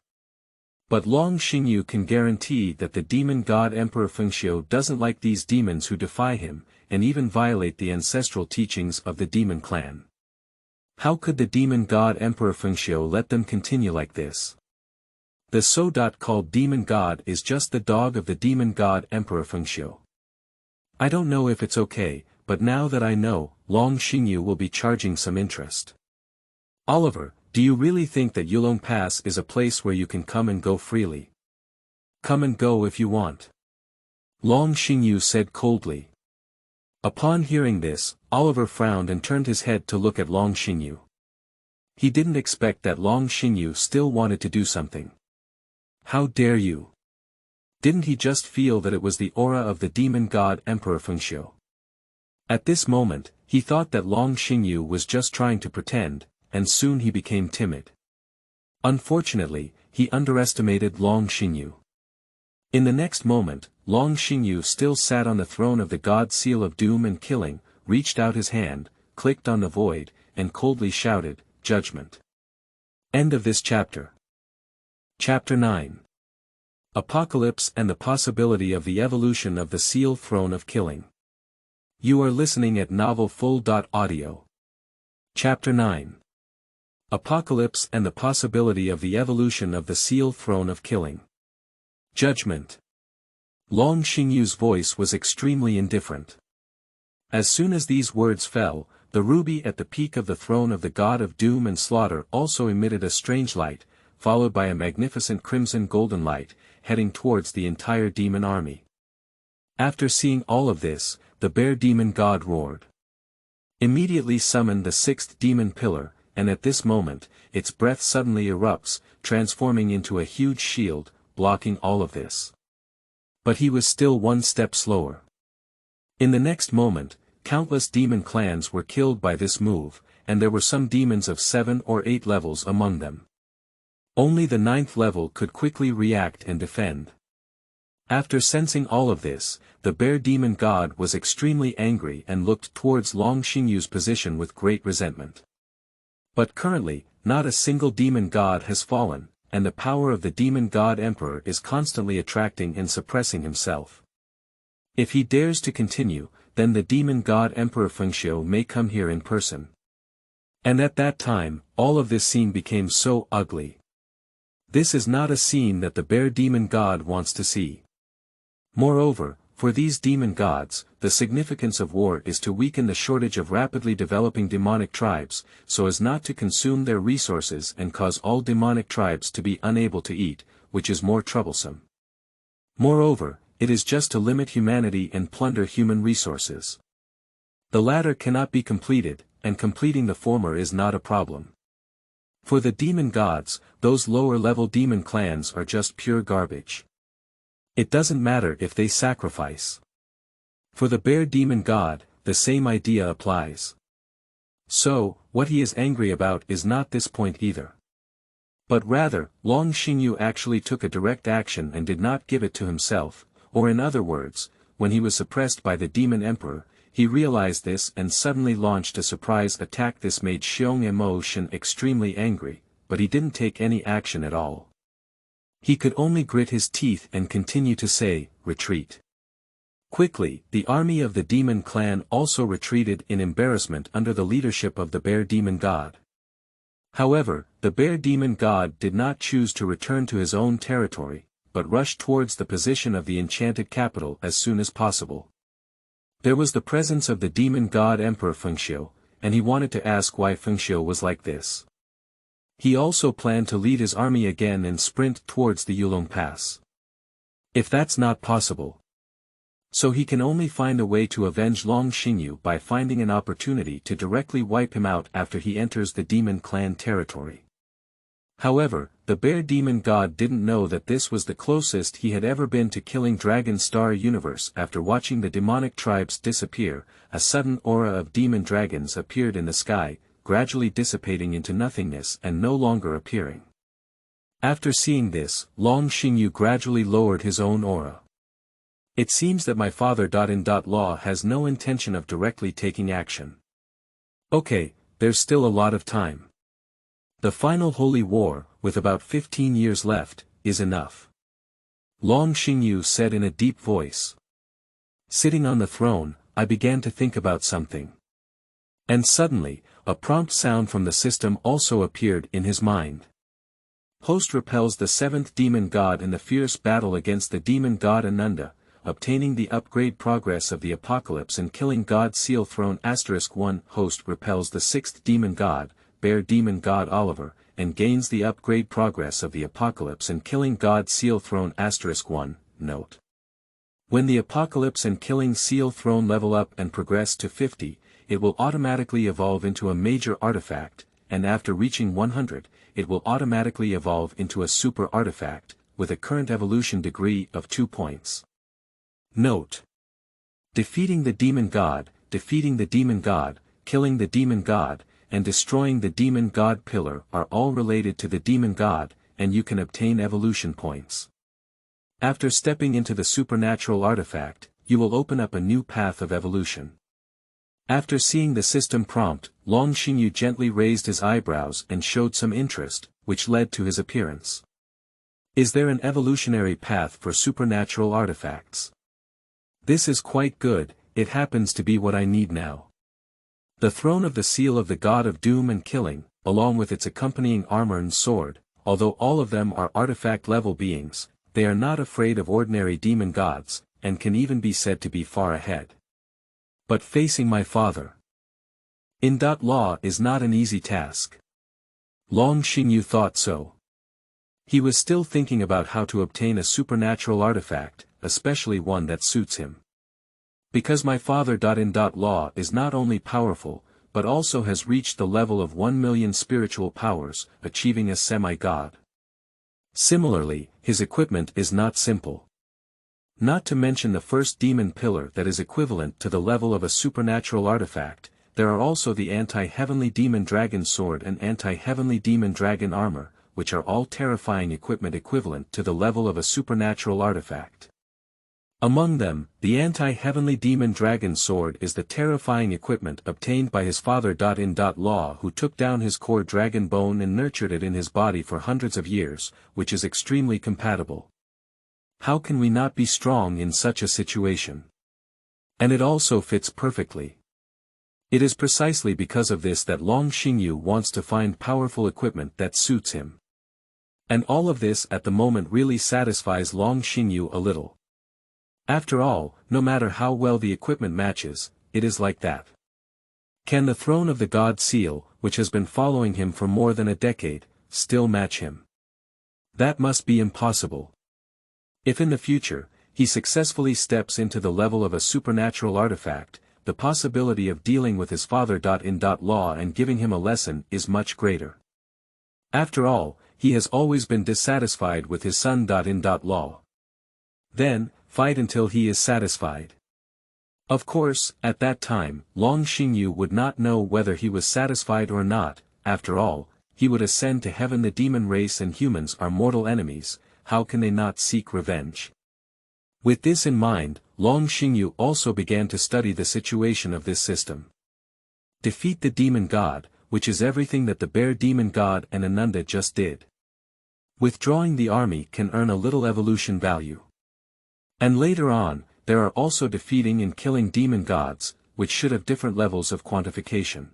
But Long Xingyu can guarantee that the demon god Emperor Fengxiu doesn't like these demons who defy him, and even violate the ancestral teachings of the demon clan. How could the demon god Emperor Fengxiu let them continue like this? The so-called demon god is just the dog of the demon god Emperor Fengxiu. I don't know if it's okay, but now that I know, Long Xingyu will be charging some interest. Oliver, do you really think that Yulong Pass is a place where you can come and go freely? Come and go if you want. Long Xingyu said coldly. Upon hearing this, Oliver frowned and turned his head to look at Long Xingyu. He didn't expect that Long Xingyu still wanted to do something. How dare you? Didn't he just feel that it was the aura of the demon god Emperor Fengxiu? At this moment, he thought that Long Xingyu was just trying to pretend, and soon he became timid. Unfortunately, he underestimated Long Xingyu. In the next moment, Long Xingyu still sat on the throne of the god seal of doom and killing, reached out his hand, clicked on the void, and coldly shouted, "Judgment." End of this chapter. Chapter 9. Apocalypse and the possibility of the evolution of the seal throne of killing. You are listening at novelfull.audio. Chapter 9. Apocalypse and the possibility of the evolution of the Seal Throne of Killing. Judgment. Long Xingyu's voice was extremely indifferent. As soon as these words fell, the ruby at the peak of the throne of the God of Doom and Slaughter also emitted a strange light, followed by a magnificent crimson golden light, heading towards the entire demon army. After seeing all of this, the bear demon god roared. Immediately summoned the sixth demon pillar, and at this moment, its breath suddenly erupts, transforming into a huge shield, blocking all of this. But he was still one step slower. In the next moment, countless demon clans were killed by this move, and there were some demons of 7 or 8 levels among them. Only the 9th level could quickly react and defend. After sensing all of this, the bear demon god was extremely angry and looked towards Long Xingyu's position with great resentment. But currently, not a single demon god has fallen, and the power of the demon god emperor is constantly attracting and suppressing himself. If he dares to continue, then the demon god emperor Fengxiu may come here in person. And at that time, all of this scene became so ugly. This is not a scene that the bear demon god wants to see. Moreover, for these demon gods, the significance of war is to weaken the shortage of rapidly developing demonic tribes, so as not to consume their resources and cause all demonic tribes to be unable to eat, which is more troublesome. Moreover, it is just to limit humanity and plunder human resources. The latter cannot be completed, and completing the former is not a problem. For the demon gods, those lower-level demon clans are just pure garbage. It doesn't matter if they sacrifice. For the bear demon god, the same idea applies. So, what he is angry about is not this point either. But rather, Long Xingyu actually took a direct action and did not give it to himself, or in other words, when he was suppressed by the demon emperor, he realized this and suddenly launched a surprise attack. This made Xiong Emotion extremely angry, but he didn't take any action at all. He could only grit his teeth and continue to say, "Retreat." Quickly, the army of the demon clan also retreated in embarrassment under the leadership of the bear demon god. However, the bear demon god did not choose to return to his own territory, but rushed towards the position of the enchanted capital as soon as possible. There was the presence of the demon god Emperor Fengxiu, and he wanted to ask why Fengxiu was like this. He also planned to lead his army again and sprint towards the Yulong Pass. If that's not possible, so he can only find a way to avenge Long Xingyu by finding an opportunity to directly wipe him out after he enters the demon clan territory. However, the bear demon god didn't know that this was the closest he had ever been to killing Dragon Star Universe. After watching the demonic tribes disappear, a sudden aura of demon dragons appeared in the sky, gradually dissipating into nothingness and no longer appearing. After seeing this, Long Xingyu gradually lowered his own aura. It seems that my father-in-law has no intention of directly taking action. Okay, there's still a lot of time. The final holy war, with about 15 years left, is enough. Long Xingyu said in a deep voice. Sitting on the throne, I began to think about something. And suddenly, a prompt sound from the system also appeared in his mind. Host repels the 7th demon god in the fierce battle against the demon god Ananda, obtaining the upgrade progress of the apocalypse and killing god Seal Throne *1. Host repels the 6th demon god, bear demon god Oliver, and gains the upgrade progress of the apocalypse and killing god Seal Throne *1. Note. When the apocalypse and killing Seal Throne level up and progress to 50, it will automatically evolve into a major artifact, and after reaching 100, it will automatically evolve into a super artifact, with a current evolution degree of 2 points. Note. Defeating the demon god, killing the demon god, and destroying the demon god pillar are all related to the demon god, and you can obtain evolution points. After stepping into the supernatural artifact, you will open up a new path of evolution. After seeing the system prompt, Long Xingyu gently raised his eyebrows and showed some interest, which led to his appearance. Is there an evolutionary path for supernatural artifacts? This is quite good, it happens to be what I need now. The throne of the seal of the god of doom and killing, along with its accompanying armor and sword. Although all of them are artifact-level beings, they are not afraid of ordinary demon gods, and can even be said to be far ahead. But facing my father in law is not an easy task. Long Xingyu thought so. He was still thinking about how to obtain a supernatural artifact, especially one that suits him. Because my father in law is not only powerful, but also has reached the level of 1 million spiritual powers, achieving a semi-god. Similarly, his equipment is not simple. Not to mention the first demon pillar that is equivalent to the level of a supernatural artifact, there are also the anti-heavenly demon dragon sword and anti-heavenly demon dragon armor, which are all terrifying equipment equivalent to the level of a supernatural artifact. Among them, the anti-heavenly demon dragon sword is the terrifying equipment obtained by his father in law, who took down his core dragon bone and nurtured it in his body for hundreds of years, which is extremely compatible. How can we not be strong in such a situation? And it also fits perfectly. It is precisely because of this that Long Xingyu wants to find powerful equipment that suits him. And all of this at the moment really satisfies Long Xingyu a little. After all, no matter how well the equipment matches, it is like that. Can the throne of the God Seal, which has been following him for more than a decade, still match him? That must be impossible. If in the future, he successfully steps into the level of a supernatural artifact, the possibility of dealing with his father in law and giving him a lesson is much greater. After all, he has always been dissatisfied with his son in law. Then, fight until he is satisfied. Of course, at that time, Long Xingyu would not know whether he was satisfied or not. After all, he would ascend to heaven. The demon race and humans are mortal enemies, how can they not seek revenge? With this in mind, Long Xingyu also began to study the situation of this system. Defeat the demon god, which is everything that the bear demon god and Ananda just did. Withdrawing the army can earn a little evolution value. And later on, there are also defeating and killing demon gods, which should have different levels of quantification.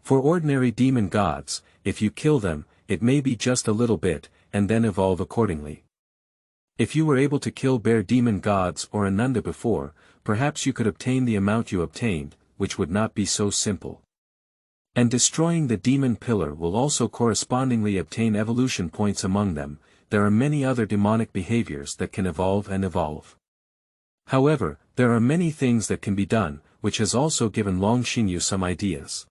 For ordinary demon gods, if you kill them, it may be just a little bit, and then evolve accordingly. If you were able to kill bear demon gods or Ananda before, perhaps you could obtain the amount you obtained, which would not be so simple. And destroying the demon pillar will also correspondingly obtain evolution points among them. There are many other demonic behaviors that can evolve and evolve. However, there are many things that can be done, which has also given Long Xingyu some ideas.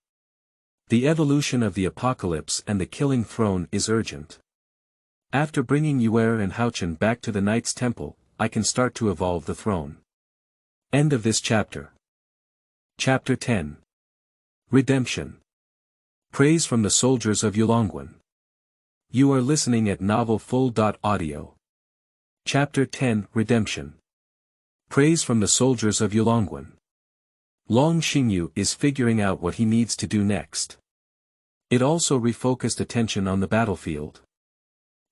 The evolution of the apocalypse and the killing throne is urgent. After bringing Yuer and Haochen back to the Knight's Temple, I can start to evolve the throne. End of this chapter. Chapter 10. Redemption. Praise from the soldiers of Yulongguan. You are listening at novelfull.audio. Chapter 10. Redemption. Praise from the soldiers of Yulongguan. Long Xingyu is figuring out what he needs to do next. It also refocused attention on the battlefield.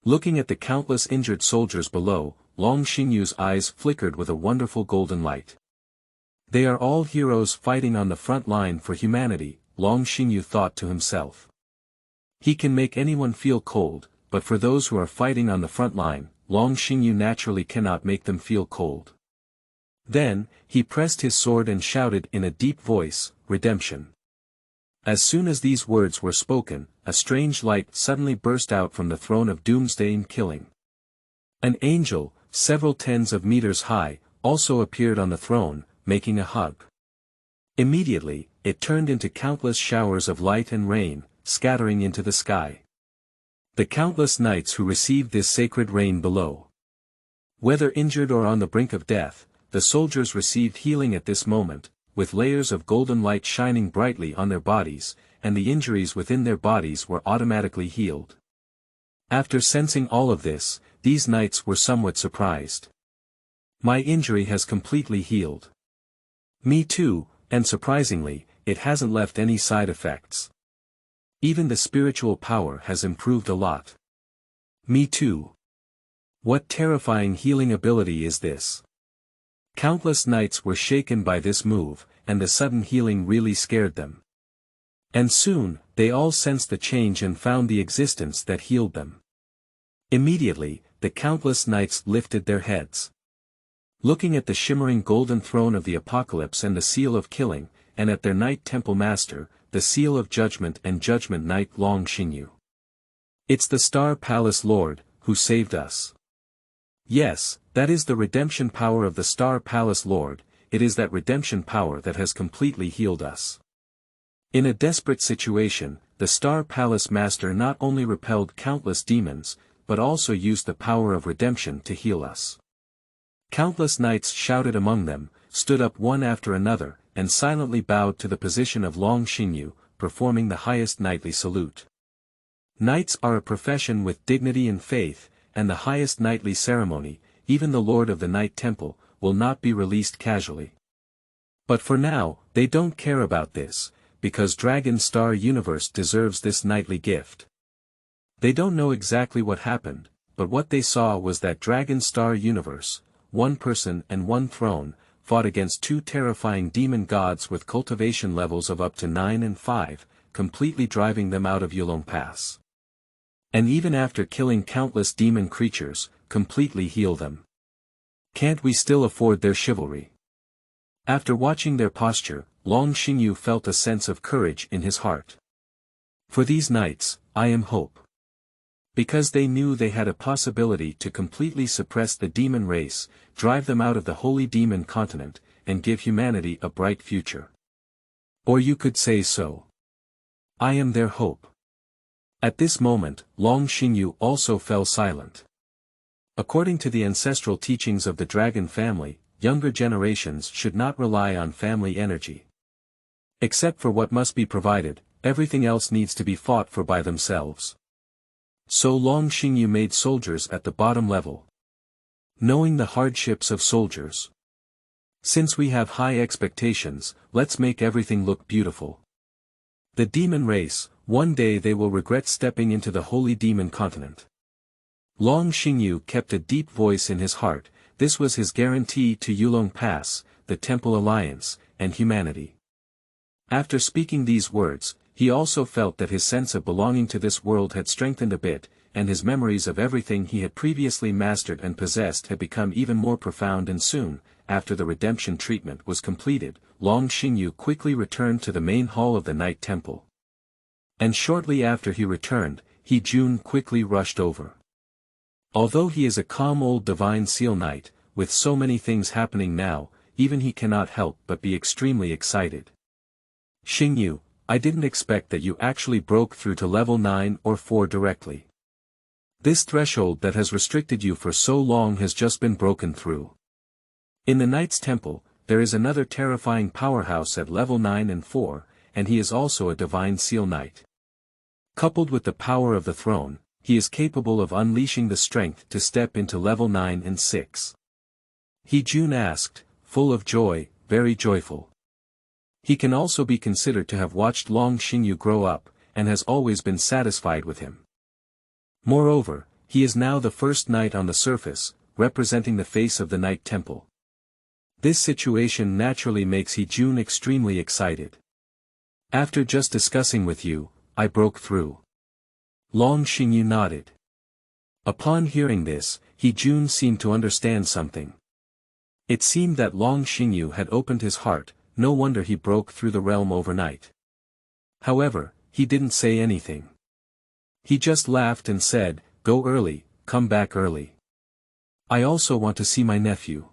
Looking at the countless injured soldiers below, Long Xingyu's eyes flickered with a wonderful golden light. They are all heroes fighting on the front line for humanity, Long Xingyu thought to himself. He can make anyone feel cold, but for those who are fighting on the front line, Long Xingyu naturally cannot make them feel cold. Then, he pressed his sword and shouted in a deep voice, "Redemption." As soon as these words were spoken, a strange light suddenly burst out from the throne of doomsday and killing. An angel, several tens of meters high, also appeared on the throne, making a hug. Immediately, it turned into countless showers of light and rain, scattering into the sky. The countless knights who received this sacred rain below. Whether injured or on the brink of death, the soldiers received healing at this moment, with layers of golden light shining brightly on their bodies, and the injuries within their bodies were automatically healed. After sensing all of this, these knights were somewhat surprised. My injury has completely healed. Me too, and surprisingly, it hasn't left any side effects. Even the spiritual power has improved a lot. Me too. What terrifying healing ability is this? Countless knights were shaken by this move, and the sudden healing really scared them. And soon, they all sensed the change and found the existence that healed them. Immediately, the countless knights lifted their heads. Looking at the shimmering golden throne of the apocalypse and the seal of killing, and at their Knight Temple Master, the seal of judgment and Judgment Knight Long Xingyu. It's the Star Palace Lord, who saved us. Yes, that is the redemption power of the Star Palace Lord, it is that redemption power that has completely healed us. In a desperate situation, the Star Palace Master not only repelled countless demons, but also used the power of redemption to heal us. Countless knights shouted among them, stood up one after another, and silently bowed to the position of Long Xingyu, performing the highest knightly salute. Knights are a profession with dignity and faith, and the highest knightly ceremony, even the Lord of the Knight Temple, will not be released casually. But for now, they don't care about this, because Dragon Star Universe deserves this knightly gift. They don't know exactly what happened, but what they saw was that Dragon Star Universe, one person and one throne, fought against two terrifying demon gods with cultivation levels of up to 9 and 5, completely driving them out of Yulong Pass. And even after killing countless demon creatures, completely heal them. Can't we still afford their chivalry? After watching their posture, Long Xingyu felt a sense of courage in his heart. For these knights, I am hope. Because they knew they had a possibility to completely suppress the demon race, drive them out of the holy demon continent, and give humanity a bright future. Or you could say so. I am their hope. At this moment, Long Xingyu also fell silent. According to the ancestral teachings of the dragon family, younger generations should not rely on family energy. Except for what must be provided, everything else needs to be fought for by themselves. So Long Xingyu made soldiers at the bottom level. Knowing the hardships of soldiers. Since we have high expectations, let's make everything look beautiful. The demon race, one day they will regret stepping into the holy demon continent. Long Xingyu kept a deep voice in his heart, this was his guarantee to Yulong Pass, the Temple Alliance, and humanity. After speaking these words, he also felt that his sense of belonging to this world had strengthened a bit, and his memories of everything he had previously mastered and possessed had become even more profound, and soon, after the redemption treatment was completed, Long Xingyu quickly returned to the main hall of the Knight Temple. And shortly after he returned, He Jun quickly rushed over. Although he is a calm old divine seal knight, with so many things happening now, even he cannot help but be extremely excited. Xingyu, I didn't expect that you actually broke through to level 9 or 4 directly. This threshold that has restricted you for so long has just been broken through. In the Knight's Temple, there is another terrifying powerhouse at level 9 and 4, and he is also a divine seal knight. Coupled with the power of the throne, he is capable of unleashing the strength to step into level 9 and 6. He Jun asked, full of joy, very joyful. He can also be considered to have watched Long Xingyu grow up, and has always been satisfied with him. Moreover, he is now the first knight on the surface, representing the face of the Knight Temple. This situation naturally makes He Jun extremely excited. After just discussing with you, I broke through. Long Xingyu nodded. Upon hearing this, He Jun seemed to understand something. It seemed that Long Xingyu had opened his heart, no wonder he broke through the realm overnight. However, he didn't say anything. He just laughed and said, go early, come back early. I also want to see my nephew.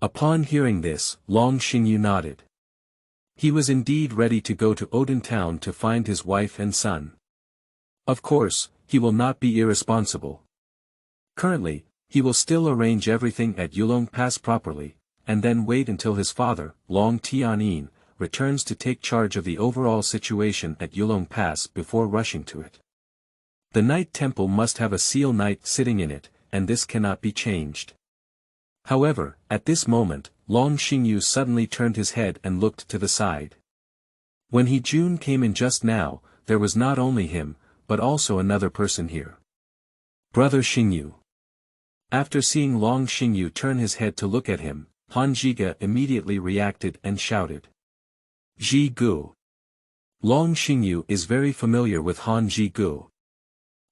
Upon hearing this, Long Xingyu nodded. He was indeed ready to go to Odin Town to find his wife and son. Of course, he will not be irresponsible. Currently, he will still arrange everything at Yulong Pass properly, and then wait until his father, Long Tianyin, returns to take charge of the overall situation at Yulong Pass before rushing to it. The Knight Temple must have a seal knight sitting in it, and this cannot be changed. However, at this moment, Long Xingyu suddenly turned his head and looked to the side. When He Jun came in just now, there was not only him, but also another person here. Brother Xingyu. After seeing Long Xingyu turn his head to look at him, Han Zhiga immediately reacted and shouted. Ji Gu. Long Xingyu is very familiar with Han Ji-gu.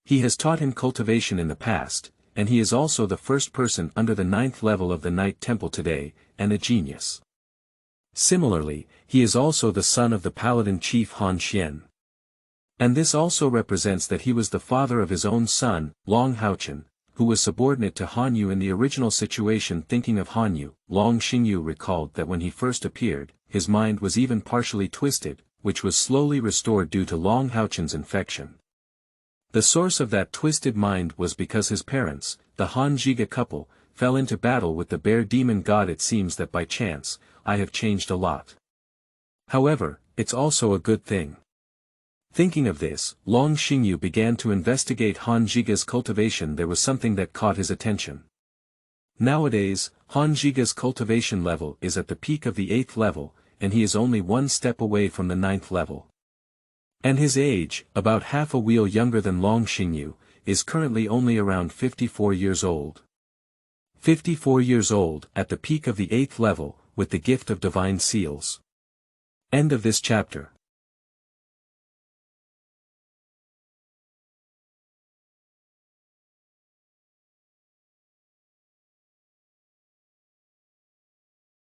He has taught him cultivation in the past, and he is also the first person under the 9th level of the Night Temple today, and a genius. Similarly, he is also the son of the paladin chief Han Xian. And this also represents that he was the father of his own son, Long Haochen, who was subordinate to Han Yu in the original situation. Thinking of Han Yu, Long Xingyu recalled that when he first appeared, his mind was even partially twisted, which was slowly restored due to Long Haochen's infection. The source of that twisted mind was because his parents, the Han Jiga couple, fell into battle with the bear demon god. It seems that by chance, I have changed a lot. However, it's also a good thing. Thinking of this, Long Xingyu began to investigate Han Jiga's cultivation. There was something that caught his attention. Nowadays, Han Jiga's cultivation level is at the peak of the 8th level, and he is only one step away from the 9th level. And his age, about half a wheel younger than Long Xingyu, is currently only around 54 years old. 54 years old, at the peak of the 8th level, with the gift of divine seals. End of this chapter.